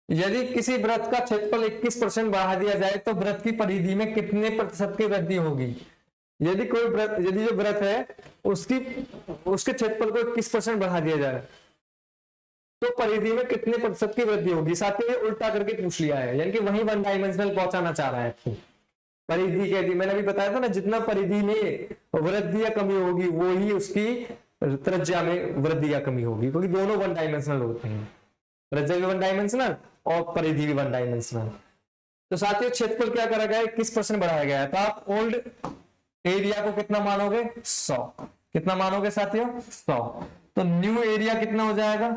यदि किसी वृत्त का क्षेत्रफल 21% बढ़ा दिया जाए तो वृत्त की परिधि में कितने प्रतिशत की वृद्धि होगी? यदि कोई वृत्त, यदि जो वृत्त है उसके क्षेत्रफल को 21% बढ़ा दिया जाए तो परिधि में कितने प्रतिशत की वृद्धि होगी? साथियों ये उल्टा करके पूछ लिया है, यानी कि वही 1 डायमेंशनल पहुंचाना चाह रहा है आपको। परिधि कह दी, मैंने अभी बताया था ना, जितना परिधि में वृद्धि या कमी होगी वो ही उसकी त्रिज्या में वृद्धि या कमी होगी, क्योंकि दोनों 1 डायमेंशनल होते हैं। त्रिज्या भी 1 डायमेंशनल और परिधि भी 1 डायमेंशनल। तो साथियों क्षेत्रफल क्या करा गया है? 21% बढ़ाया गया है। तो आप ओल्ड एरिया को कितना मानोगे? 100। कितना मानोगे साथियों? 100। तो न्यू एरिया कितना हो जाएगा?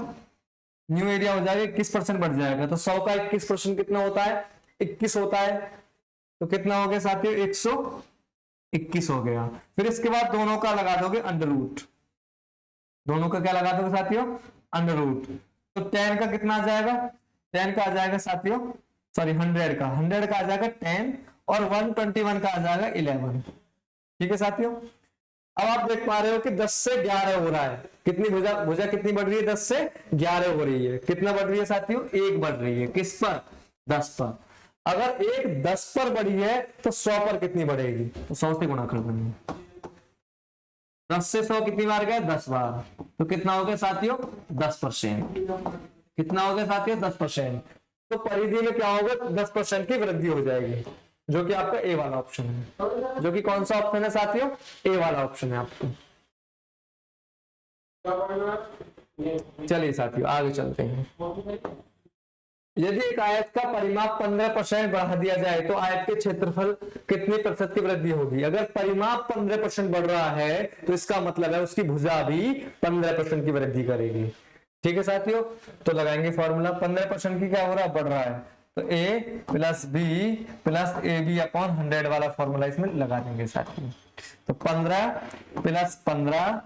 न्यू एरिया हो जाएगा 21% बढ़ जाएगा। तो 100 का 21% कितना होता है? 21 होता है। तो कितना हो गया साथियों? 121 हो गया। फिर इसके बाद दोनों का लगा दोगे अंडर रूट। दोनों का क्या लगा दोगे साथियों? Under root. तो 10 का कितना आ जाएगा? 10 का आ जाएगा साथियों, सॉरी 100 का आ जाएगा 10 और 121 का आ जाएगा 11। ठीक है साथियों, अब आप देख पा रहे हो कि 10 से 11 हो रहा है। कितनी भुजा कितनी बढ़ रही है? 10 से 11 हो रही है। कितना बढ़ रही है साथियों? 1 बढ़ रही है। किस पर? 10 पर। अगर 1 10 पर बढ़ी है तो 100 पर कितनी बढ़ेगी? तो 100 से गुणा कर देंगे। 10 से 100 कितनी बार गया? 10 बार। तो कितना हो गया साथियों? 10%। कितना हो गया साथियों? 10%। तो परिधि में क्या होगा? 10% की वृद्धि हो जाएगी, जो कि आपका ए वाला ऑप्शन है। जो कि कौन सा ऑप्शन है साथियों? ए वाला ऑप्शन है आपको। चलिए साथियों आगे चलते हैं। यदि एक आयत का परिमाप 15% बढ़ा दिया जाए तो आयत के क्षेत्रफल कितने प्रतिशत की वृद्धि होगी? अगर परिमाप 15% बढ़ रहा है तो इसका मतलब है उसकी भुजा भी 15% की वृद्धि करेगी। ठीक है साथियों, तो लगाएंगे फॉर्मूला। 15% की क्या हो रहा है? बढ़ रहा है। तो a + b + ab/100 वाला फॉर्मूला इसमें लगा देंगे साथियों। तो 15 + 15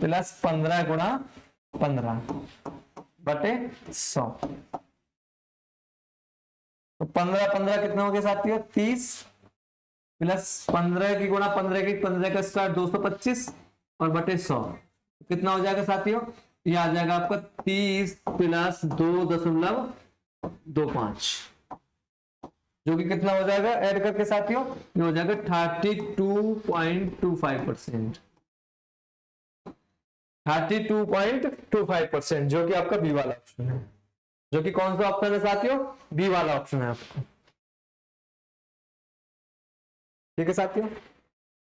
+ 15 × 15/100। तो 15 कितना हो गया साथियों? 30 + 15 की गुणा 15 की 15 का स्क्वायर 225 और बटे 100 कितना हो जाएगा साथियों? ये आ जाएगा आपका 30 + 2.25, जो कि कितना हो जाएगा ऐड करके साथियों? ये हो जाएगा 32.25%। 32.25%, जो कि आपका बी वाला ऑप्शन है। जो कि कौन सा ऑप्शन है साथियों? बी वाला ऑप्शन है आपका। ठीक है साथियों,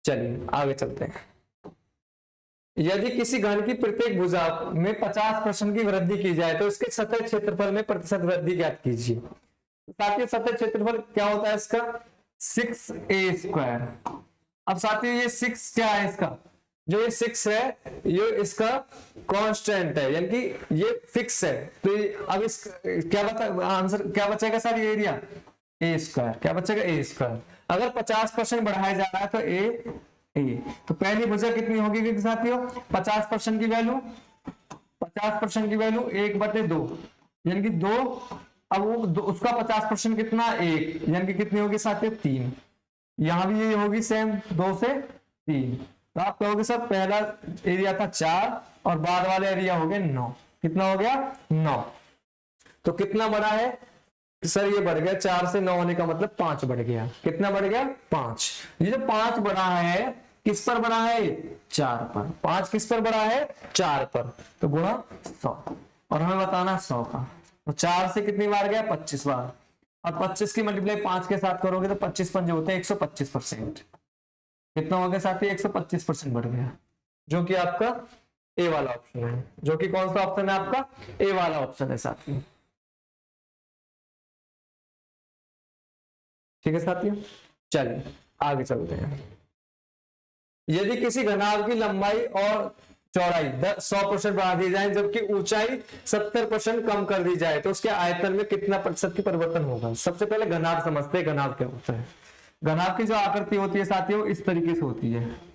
चलिए आगे चलते हैं। यदि किसी घन की प्रत्येक भुजा में 50% की वृद्धि की जाए तो इसके सतह क्षेत्रफल में प्रतिशत वृद्धि ज्ञात कीजिए। साथियों सतह क्षेत्रफल क्या होता है इसका? 6a²। अब साथियों ये 6 क्या है इसका? जो ये 6 है ये इसका कांस्टेंट है, यानी कि ये फिक्स है। तो अब इस क्या बता आंसर क्या बचेगा सर? ये एरिया a²। क्या बचेगा? a²। अगर 50% बढ़ाया जा रहा है तो ए। तो पहली भुजा कितनी होगी साथियों? 50% की वैल्यू 50% की वैल्यू 1/2, यानी कि 2। अब वो उसका 50% कितना, 1, यानी कि कितनी होगी साथियों, 3। यहां भी यही होगी सेम, 2 से 3। तो आप कहोगे सर पहला एरिया था 4 और बाद वाले एरिया हो गए 9। कितना हो गया, 9। तो कितना बड़ा है सर, ये बढ़ गया 4 से 9 होने का मतलब 5 बढ़ गया। कितना बढ़ गया, 5। ये जो 5 बढ़ा है किस पर बढ़ा है, 4 पर। 5 किस पर बढ़ा है, 4 पर। तो गुणा 100, और हमें बताना 100 का। तो 4 से कितनी बार गया, 25 बार। और 25 की मल्टीप्लाई 5 के साथ करोगे तो 25 पंजे होते हैं 125%। कितना हो गया साथी, 125% बढ़ गया, जो कि आपका ए वाला ऑप्शन है। जो कि कौन सा ऑप्शन है आपका, ए वाला ऑप्शन है साथी। ठीक है साथियों, चलिए आगे चलते हैं। यदि किसी घनाभ की लंबाई और चौड़ाई 100% बढ़ा दी जाए जबकि ऊंचाई 70% कम कर दी जाए तो उसके आयतन में कितना प्रतिशत की परिवर्तन होगा। सबसे पहले घनाभ समझते हैं, घनाभ क्या होता है। घनाभ की जो आकृति होती है साथियों इस तरीके से होती है।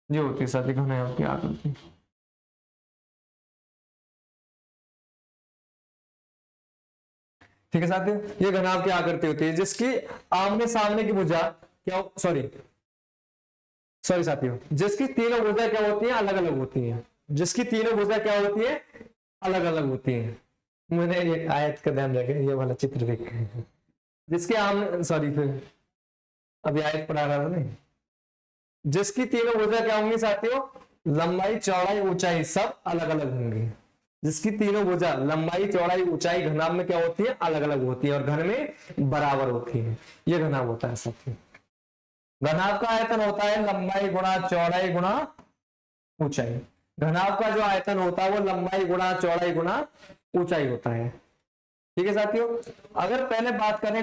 ये होती है साथी घनाभ की आकृति। ठीक है साथियों, ये घनाभ की आकृति होती है जिसकी आमने सामने की भुजा क्या, सॉरी साथियों, जिसकी तीनों भुजा क्या होती है, अलग अलग होती है। जिसकी तीनों भुजा क्या होती है, अलग अलग होती है। मैंने एक आयत का ध्यान रखें, ये वाला चित्र देख, जिसके आमने, सॉरी फिर अभी आयत पढ़ा रहा था नहीं। जिसकी तीनों भुजा क्या होंगी साथियों, लंबाई चौड़ाई ऊंचाई सब अलग अलग होंगी। जिसकी तीनों भुजा लंबाई चौड़ाई ऊंचाई घनाभ में क्या होती है, अलग अलग होती है और घन में बराबर होती है। ये घनाभ होता है साथियों। घनाभ का आयतन होता है लंबाई गुणा चौड़ाई गुणा ऊंचाई। घनाभ का जो आयतन होता है वो लंबाई गुणा चौड़ाई गुणा ऊंचाई होता है। ठीक है साथियों, अगर पहले बात करें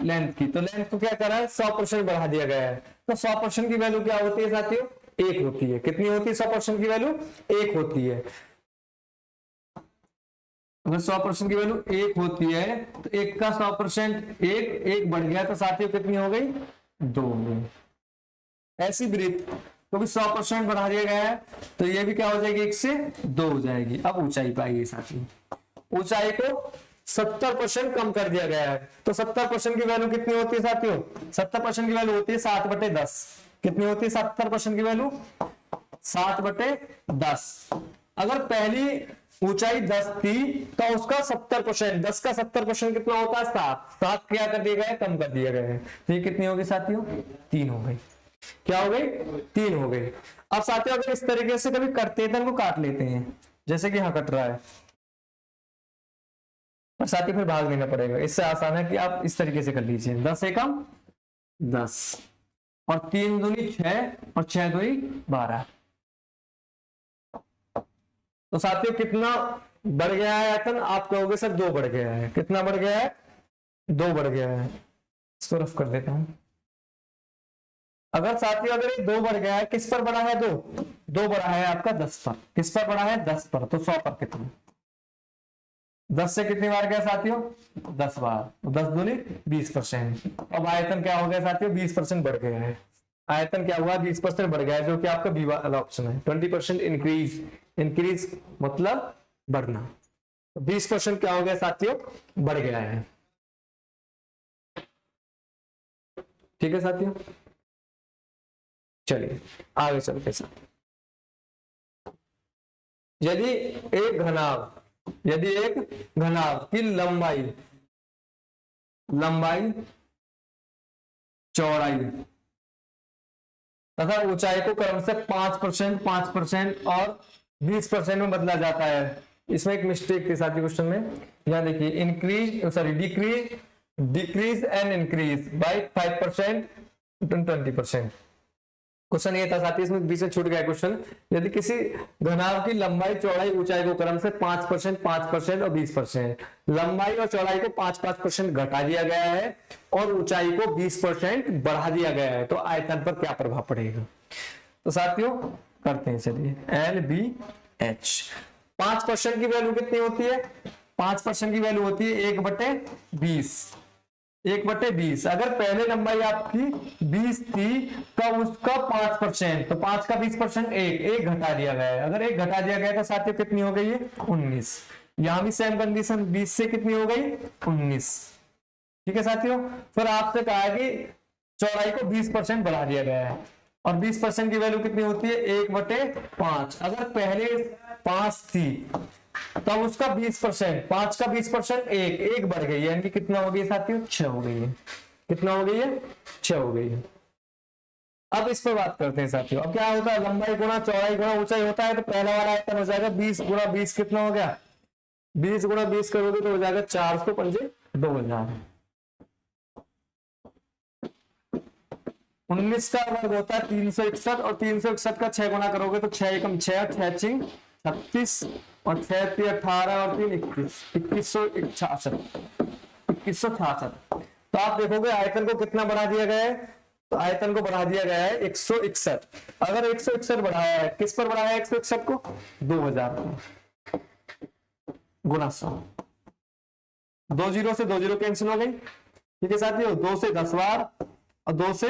लेंथ की, तो लेंथ को क्या करा है, 100% बढ़ा दिया गया है। तो 100% की वैल्यू क्या होती है साथियों, 1 होती है। कितनी होती है 100% की वैल्यू, 1 होती है। अगर 100% की वैल्यू 1 होती है तो 1 का 100% 1 बढ़ गया तो साथियों कितनी हो गई, 2 हो गई। ऐसी वृत्त क्योंकि 100% बढ़ा दिया गया है तो ये भी क्या हो जाएगी, 1 से 2 हो जाएगी। अब ऊंचाई पाएगी साथियों, ऊंचाई को 70% कम कर दिया गया है। तो 70% की वैल्यू कितनी होती है साथियों, 70% की वैल्यू होती है 7/10। कितनी होती है 70% की वैल्यू, 7/10। अगर पहली ऊंचाई 10 थी तो उसका 70%, 10 का 70% कितना होता है, 7। 7 क्या कर दिया गया है, कम कर दिया गया है। तो ये कितनी होगी साथियों, 3 हो गई। क्या हो गई, 3 हो गई। अब साथियों अगर इस तरीके से कभी करते हैं तो इनको काट लेते हैं, जैसे कि यहां कट रहा है, और साथियों फिर भाग लेना पड़ेगा। इससे आसान है कि आप इस तरीके से कर लीजिए, 10 एकम 10 और 3 दूनी 6 और 6 दूनी 12। तो साथियों कितना बढ़ गया है आयतन, आप कहोगे सर 2 बढ़ गया है। कितना बढ़ गया है, 2 बढ़ गया है। इसको रफ कर देता हूं। अगर साथियों अगर ये 2 बढ़ गया है, किस पर बढ़ा है, 2 बढ़ा है आपका 10 पर। किस पर बढ़ा है, 10 पर। तो 100 पर कितना, 10 से कितनी बार गया साथियों, 10 बार। तो 10 दूनी 20%। अब आयतन क्या हो गया साथियों, 20% बढ़ गया है। आयतन क्या हुआ, 20% बढ़ गया है, जो कि आपका बी वाला ऑप्शन है। 20% इंक्रीज, इंक्रीज मतलब बढ़ना। तो 20% क्या हो गया साथियों, बढ़ गया है। ठीक है साथियों, चलिए आगे चलते हैं। यदि एक घनाभ की लंबाई चौड़ाई तथा ऊंचाई को क्रम से 5%, 5% और 20% में बदला जाता है। इसमें एक मिस्टेक थी साथी क्वेश्चन में, यहां देखिए decrease and increase by 5% 20%। Question ये था साथी, इसमें बीच में छूट गया क्वेश्चन। यदि किसी घनाभ की लंबाई चौड़ाई ऊंचाई को क्रम से 5%, 5% और 20%, लंबाई और चौड़ाई को 5-5% घटा दिया गया है और ऊंचाई को 20% बढ़ा दिया गया है, तो आयतन पर क्या प्रभाव पड़ेगा? तो साथियों करते हैं, चलिए LBH। 5% की वैल्यू कितनी होती है? 5% की वैल्यू होती है 1/20, 1/20। अगर पहले लंबाई आपकी 20 थी तो उसका 5%, तो 5 का 20% एक घटा दिया गया है। अगर एक घटा दिया गया तो साथियों कितनी हो गई है? 19। यहां भी सेम कंडीशन, 20 से कितनी हो गई? 19। ठीक है साथियों। फिर आपसे कहा है कि चौड़ाई को 20% बढ़ा दिया गया है और 20% की वैल्यू कितनी होती है? 1/5। अगर पहले 5 थी तब उसका 20%, 5 का 20% एक बढ़ गई है, यानी कि कितना हो गई साथियों? 6 हो गई है। कितना हो गई है? 6 हो गई है। अब इस पर बात करते हैं साथियों। अब क्या होता है? लंबाई गुणा चौड़ाई गुणा ऊंचाई होता है, तो पहला वाला आयतन हो जाएगा 20 गुणा 20, कितना हो गया? 20 गुणा 20 करोगे तो हो जाएगा 400 पंजे 2000। 19 का वर्ग होता है 361 और 361 का 6 गुना करोगे तो 6 एकम 6, 6 चिंग 36 और 6 3 18 और 3 21, 2166, 2166। तो आप देखोगे आयतन को कितना बढ़ा दिया गया है? तो आयतन को बढ़ा दिया गया है 161। अगर 161 बढ़ाया है, किस पर बढ़ाया है 161 को? 2000 गुना 100। 2 0 से 2 0 कैंसिल हो गई। ठीक है साथियों। 2 से 10 बार और 2 से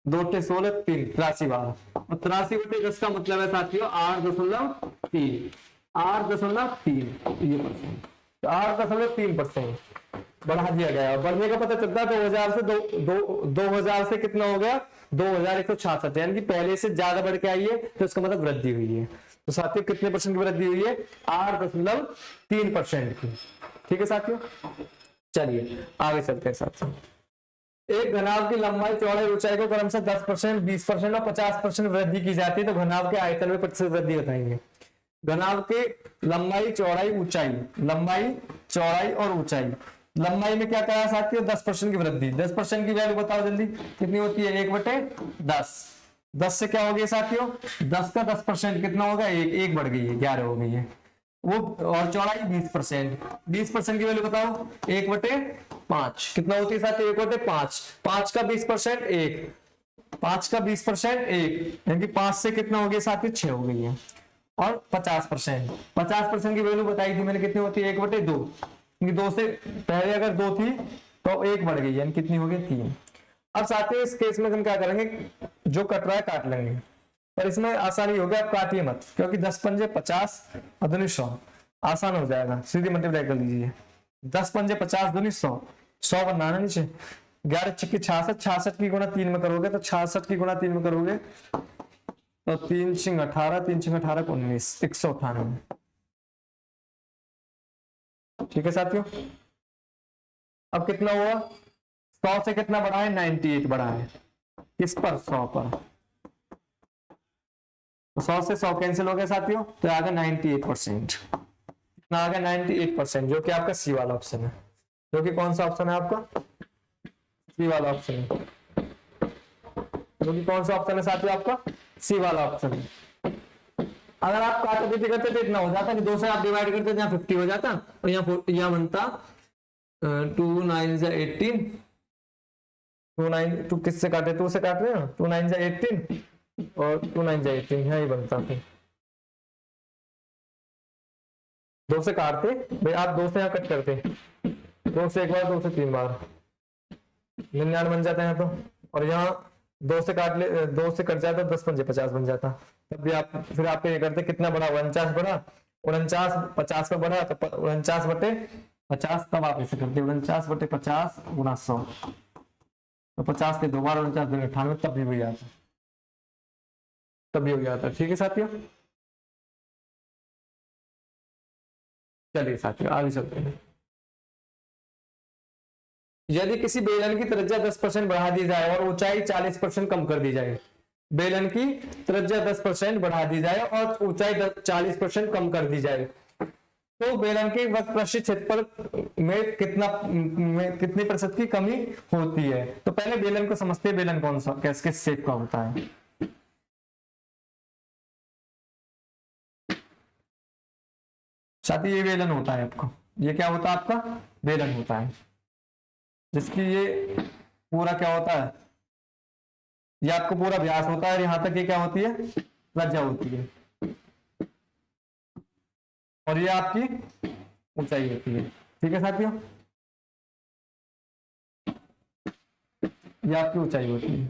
2 टे 16, 3 83 बार और 83/10 का मतलब है साथियों 8.3, 8.3 ये परसेंट, 8.3% बढ़ा दिया गया। बढ़ने का पता चलता है 2000 से 2000 से कितना हो गया? 2166, यानी कि पहले से ज्यादा बढ़ के आई है, तो इसका मतलब वृद्धि हुई है। तो साथियों कितने परसेंट की वृद्धि हुई है? 8.3% की। ठीक है साथियों। चलिए आगे चलते हैं साथियों। एक घनाभ की लंबाई चौड़ाई ऊंचाई को क्रम से 10%, 20% और 50% वृद्धि की जाती है, तो घनाभ के आयतन में प्रतिशत वृद्धि बताएंगे। घनाभ के लंबाई चौड़ाई ऊंचाई, लंबाई चौड़ाई और ऊंचाई। लंबाई में क्या करा साथियों? 10% की वृद्धि। 10% की वैल्यू बताओ जल्दी, कितनी होती है? 1/10। 10 से क्या हो गया साथियों? 10 का 10% कितना होगा? एक बढ़ गई है, 11 हो गई है वो। और चौड़ाई 20%, 20% की वैल्यू बताओ? 1/5 कितना होती है साथियों? 1/5। 5 का 20% एक, 5 का 20% एक, यानी कि 5 से कितना हो गया साथियों? 6 हो गई है। और 50%, 50% की वैल्यू बताई थी मैंने, कितनी होती है? 1/2, क्योंकि 2 से पहले अगर 2 थी तो एक बढ़ गई, यानी कितनी हो गई? 3। अब साथियों इस केस में हम क्या करेंगे? जो कट रहा है काट लेंगे, पर इसमें आसानी हो गया, आप काटिए मत, क्योंकि 10 पंजे 50 और दूनी 100, आसान हो जाएगा। सीधी मल्टीप्लाई कर लीजिए। 10 पंजे 50 दूनी 100, 100 बनाना नीचे। 11 छक्के 66, 66 की गुणा 3 में करोगे तो 66 की गुणा 3 में करोगे तो 3 छिंग 18, 3 छिंग 18 को 19, 198। ठीक है साथियों। अब कितना हुआ? 100 से कितना बढ़ा है? 98 बढ़ा है। किस पर? 100 पर। 100 से 100 कैंसिल हो गया साथियों, तो आ गया 98%। कितना आ गया? 98%, जो कि आपका सी वाला ऑप्शन है। जो कि कौन सा ऑप्शन है आपका? सी वाला ऑप्शन है। जो कि कौन सा ऑप्शन है साथियों? आपका सी वाला ऑप्शन है। अगर आप काटाकुटी करते तो इतना हो जाता कि 2 से आप डिवाइड करते तो यहाँ 50 हो जाता और यहाँ बनता 2 9 जा 18, 2 9 2 किससे काटे? 2 से काट रहे हैं, 2 9 जा 18 और 2 9 जा 18 यहाँ ही बनता। फिर 2 से काटते भाई, आप 2 से यहाँ कट करते, 2 से एक बार, 2 से 3 बार, 99 बन जाता है यहाँ तो। और यहाँ 2 से काट ले, 2 से कट जाता 10 पंजे 50 बन जाता। तब भी आप फिर आपके ये करते कितना बढ़ा? 49 बढ़ा, 49 50 पर बढ़ा तो 49/50, तब आप ऐसे करते 49/50 गुणा 100, तो 50 के 2 बार 49 दूनी 98, तब भी हो जाता, तब भी हो जाता। ठीक है साथियों। चलिए साथियों आगे चलते हैं। यदि किसी बेलन की त्रिज्या 10% बढ़ा दी जाए और ऊंचाई 40% कम कर दी जाए, बेलन की त्रिज्या 10% बढ़ा दी जाए और ऊंचाई 40% कम कर दी जाए, तो बेलन के वक्र पृष्ठ क्षेत्रफल में कितनी प्रतिशत की कमी होती है। तो पहले बेलन को समझते हैं, बेलन कौन सा किस किस शेप का होता है। साथी ये बेलन होता है आपका, ये क्या होता है आपका बेलन होता है, जिसकी ये पूरा क्या होता है, ये आपको पूरा व्यास होता है और यहां तक ये क्या होती है त्रिज्या होती है, और ये आपकी ऊंचाई होती है। ठीक है साथियों, ये आपकी ऊंचाई होती है,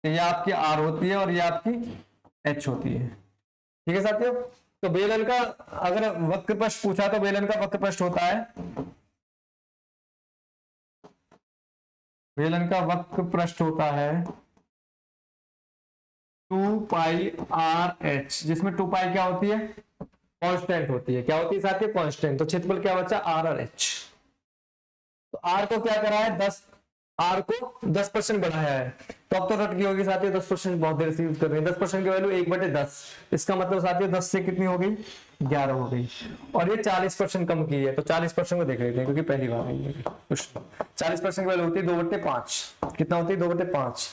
ये आपकी आर होती है और ये आपकी एच होती है। ठीक है साथियों, तो बेलन का अगर वक्र पृष्ठ पूछा तो बेलन का वक्र पृष्ठ होता है, बेलन का वक्र पृष्ठ होता है 2 पाई आर एच, जिसमें 2 पाई क्या होती है कांस्टेंट होती है। क्या होती है साथियों कांस्टेंट। तो क्षेत्रफल क्या बचा आर और एच। तो आर को क्या करा है 10, आर को 10% बढ़ाया है, तो अब तो रट गई होगी साथियों 10% बहुत देर से यूज कर रहे हैं। 10% की वैल्यू 1/10, इसका मतलब साथियों 10 से कितनी हो गई 11 हो गई, और ये 40% कम की है। तो 40% को देख लेते हैं क्योंकि पहली बार आई है क्वेश्चन। 40% की वैल्यू होती है 2/5, कितना होती है 2/5,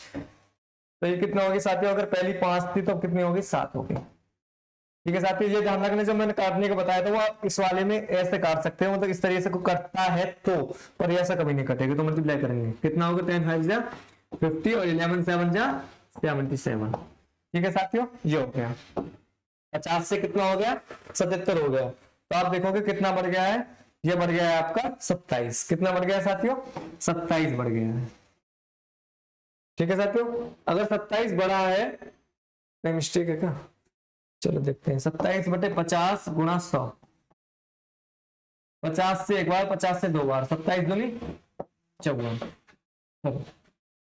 तो ये कितना होगी साथियों, अगर पहली 5 थी तो कितनी होगी 7 होगी। ठीक है साथियों, ये ध्यान रखने, जब मैंने काटने का बताया था वो आप इस वाले में ऐसे काट सकते हो, मतलब इस तरीके से को कटता है तो, पर ऐसा कभी नहीं कटेगा। तो मल्टीप्लाई करेंगे कितना होगा 10 5 जा 50 और 11 7 जा 77। ठीक है साथियों, ये हो गया 50 से कितना हो गया 77 हो गया। तो आप देखोगे कितना बढ़ गया है, ये बढ़ गया है आपका 27। कितना बढ़ गया है साथियों 27 बढ़ गया है। ठीक है साथियों, अगर 27 बड़ा है, नहीं मिस्टेक है क्या, चलो देखते हैं 27/50 गुणा 100, 50 से एक बार 50 से 2 बार, 27 दूनी 54, चलो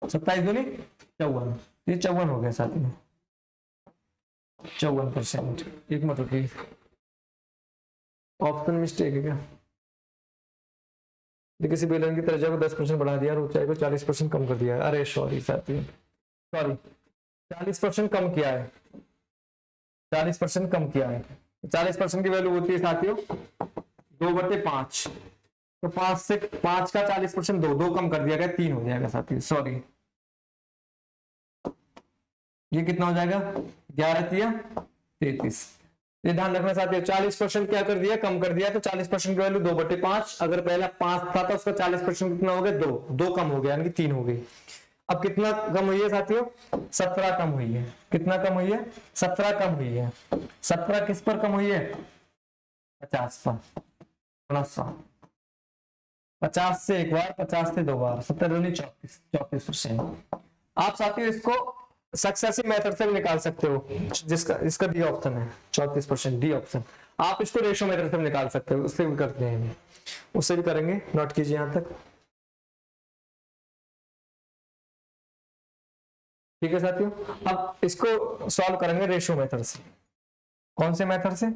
27 दूनी 54, ये 54 हो गया साथियों 54%। एक मिनट रुकिए, ऑप्शन मिस्टेक है क्या, किसी बेलन की त्रिज्या को 10% बढ़ा दिया और ऊंचाई को 40% कम कर दिया है। अरे सॉरी साथियों, सॉरी 40% कम किया है, 40% कम किया है। 40% की वैल्यू होती है साथियों 2/5, तो 5 का 40% 2 कम कर दिया गया 3 हो जाएगा साथियों, सॉरी ये कितना हो जाएगा 11 33। ये ध्यान रखना साथियों, 40% क्या कर दिया कम कर दिया, तो 40% की वैल्यू 2/5, अगर पहला 5 था तो उसका 40% कितना हो गया 2 कम हो गया यानी कि 3 हो गई। अब कितना कम हुई है साथियों 17 कम हुई है। कितना कम हुई है 17 कम हुई है। 17 किस पर कम हुई है 50 पर, 50 से एक बार 50 से 2 बार, 17 34%। आप साथियों इसको सक्सेसिव मेथड से भी निकाल सकते हो, जिसका इसका डी ऑप्शन है 34% डी ऑप्शन। आप इसको रेशो मेथड से भी निकाल सकते हो, उससे भी करते हैं, उससे भी करेंगे, नोट कीजिए यहां तक। ठीक है साथियों, अब इसको सॉल्व करेंगे रेशियो मेथड से। कौन से मेथड से,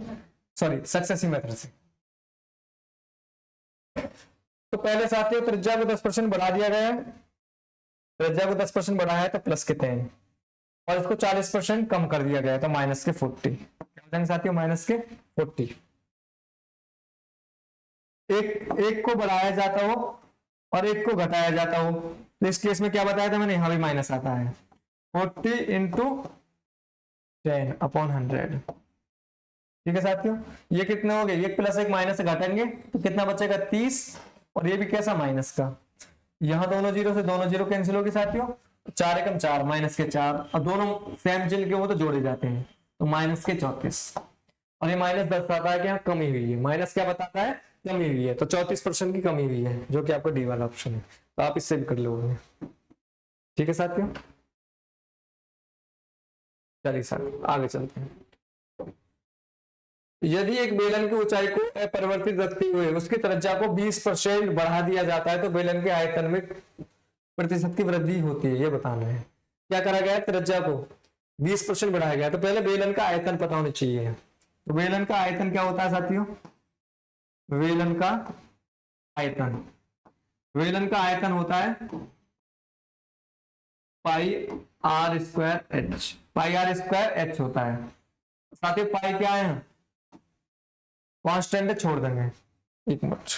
सॉरी सक्सेसिव मेथड से। तो पहले साथियों त्रिज्या को 10% बढ़ा दिया गया है, त्रिज्या को 10% बढ़ाया है तो प्लस के 10, और इसको 40% कम कर दिया गया है तो माइनस के 40। क्या साथियों माइनस के 40। एक को बढ़ाया जाता हो और एक को घटाया जाता हो, तो इस केस में क्या बताया था मैंने, यहां भी माइनस आता है 40 × 10/100। ठीक है साथियों, ये कितने हो गए, एक प्लस एक माइनस से घटाएंगे तो कितना बचेगा 30, और ये भी कैसा माइनस का, यहां दोनों जीरो से दोनों जीरो कैंसिल होगी साथियों, 4 एकम 4 माइनस के 4, और दोनों सेम चिन्ह के हो तो जोड़े जाते हैं, तो माइनस के 34, और ये माइनस 10 आता है कि यहाँ कमी हुई है, माइनस क्या बताता है कमी हुई है, तो 34% की कमी हुई है, जो कि आपका डी वाला ऑप्शन है। तो आप इससे भी कर लोगे। ठीक है साथियों, चलिए सर आगे चलते हैं। यदि एक बेलन की ऊंचाई को अपरिवर्तित रखते हुए उसकी त्रिज्या को 20% बढ़ा दिया जाता है तो बेलन के आयतन में प्रतिशत की वृद्धि होती है, ये बताना है। क्या करा गया, त्रिज्या को 20% बढ़ाया गया, तो पहले बेलन का आयतन पता होना चाहिए। तो बेलन का आयतन क्या होता है साथियों, बेलन का आयतन, बेलन का आयतन होता है πr² h, πr² h होता है। साथियों पाई क्या है, कांस्टेंट है, छोड़ देंगे, एक minute,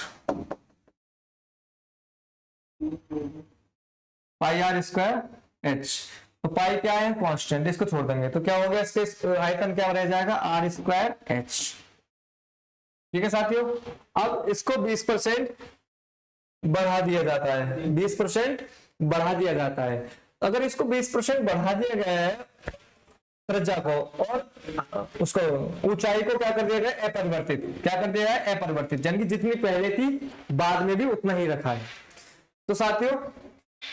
pi R square H, तो पाई क्या है, कांस्टेंट, इसको छोड़ देंगे तो क्या हो गया, इसके आयतन क्या रह जाएगा, आर स्क्वायर एच। ठीक है साथियों, अब इसको 20% बढ़ा दिया जाता है, 20% बढ़ा दिया जाता है। अगर इसको 20% बढ़ा दिया गया है त्रिज्या को, और उसको ऊंचाई को क्या कर दिया गया, अपरिवर्तित, क्या कर दिया गया, अपरिवर्तित, यानी कि जितनी पहले थी बाद में भी उतना ही रखा है। तो साथियों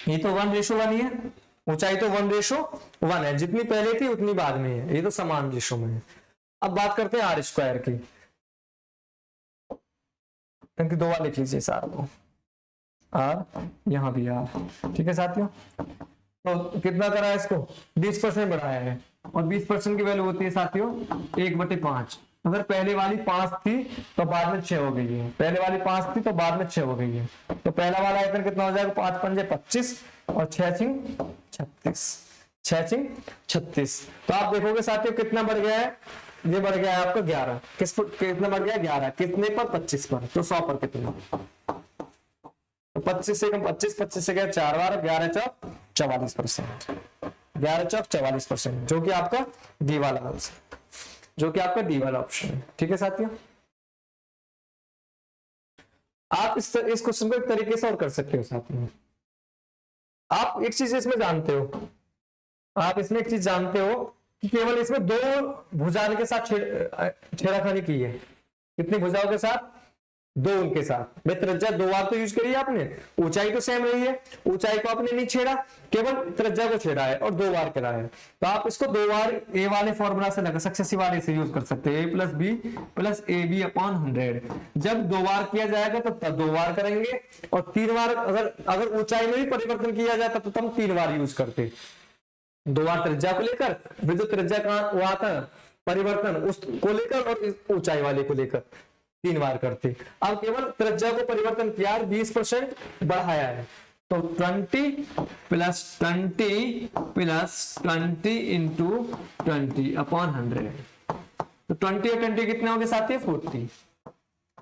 ये तो 1:1 ही है, ऊंचाई तो 1:1 है, जितनी पहले थी उतनी बाद में है, ये तो समान रेशो में है। अब बात करते हैं आर स्क्वायर की, क्योंकि 2 बार लिख लीजिए सार को, आर, यहां भी आर। ठीक है साथियों, तो कितना करा है इसको, 20% बढ़ाया है, और 20% की वैल्यू होती है साथियों 1/5। अगर पहले वाली 5 थी तो बाद में 6 हो गई है, पहले वाली 5 थी तो बाद में 6 हो गई है, तो पहला वाला आयतन कितना हो जाएगा, 5 पंजे 25 और 6 छिंग 36, 6 छिंग 36। तो आप देखोगे साथियों कितना बढ़ गया है, ये बढ़ गया है आपका 11, कितना बढ़ गया, 11 कितने पर, 25 पर, तो 100 पर कितना, तो 25 से कम 25, 25 से गया 4 बार, 11 चौक 44%, 11 चौक 44%, जो कि आपका डी वाला आंसर, जो कि आपका डी वाला ऑप्शन है। ठीक है साथियों, आप इस क्वेश्चन को एक तरीके से और कर सकते हो साथियों। आप एक चीज इसमें जानते हो, आप इसमें एक चीज जानते हो कि केवल इसमें 2 भुजाओं के साथ छेड़खानी की है, कितनी भुजाओं के साथ, 2 उनके साथ, भाई त्रिज्या 2 बार तो यूज करी है आपने, ऊंचाई तो सेम रही है, ऊंचाई को आपने नहीं छेड़ा, केवल त्रिज्या को छेड़ा है और 2 बार करा है। तो आप इसको 2 बार ए वाले फॉर्मूला से लगा, सक्सेसिव वाले से यूज कर सकते हैं, a + b + ab/100। जब 2 बार किया जाएगा तो तब 2 बार करेंगे, और 3 बार अगर ऊंचाई में भी परिवर्तन किया जाता तो तब 3 बार यूज करते, 2 बार त्रिज्या को लेकर, फिर जो त्रिज्या का हुआ था परिवर्तन उसको लेकर, और ऊंचाई वाले को लेकर 3 बार करते। अब केवल त्रिज्या को परिवर्तन किया, 20% बढ़ाया है, तो 20 + 20 + 20 × 20/100, तो 20 और 20 कितने होंगे साथियों, 40,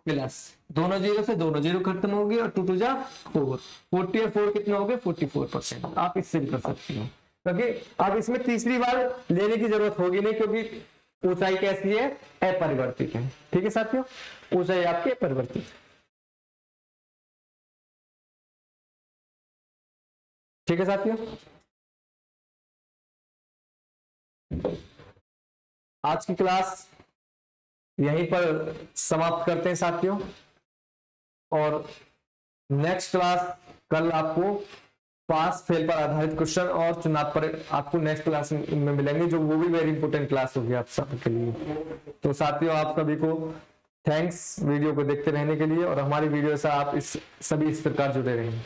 प्लस दोनों जीरो से दोनों जीरो खत्म होगी, और 2 × 2 = 4, 40 और 4 कितने हो गए, 44%। आप इससे भी कर सकते हो, क्योंकि अब इसमें तीसरी बार लेने की जरूरत होगी नहीं, क्योंकि ऊंचाई कैसी है, अपरिवर्तित है। ठीक है साथियों, ऊंचाई आपकी अपरिवर्तित। ठीक है साथियों, आज की क्लास यहीं पर समाप्त करते हैं साथियों, और नेक्स्ट क्लास कल आपको पास फेल पर आधारित क्वेश्चन और चुनाव पर आपको नेक्स्ट क्लास में मिलेंगे, जो वो भी वेरी इंपोर्टेंट क्लास होगी आप सबके लिए। तो साथियों आप सभी को थैंक्स वीडियो को देखते रहने के लिए, और हमारी वीडियो से आप सभी इस प्रकार जुड़े रहेंगे।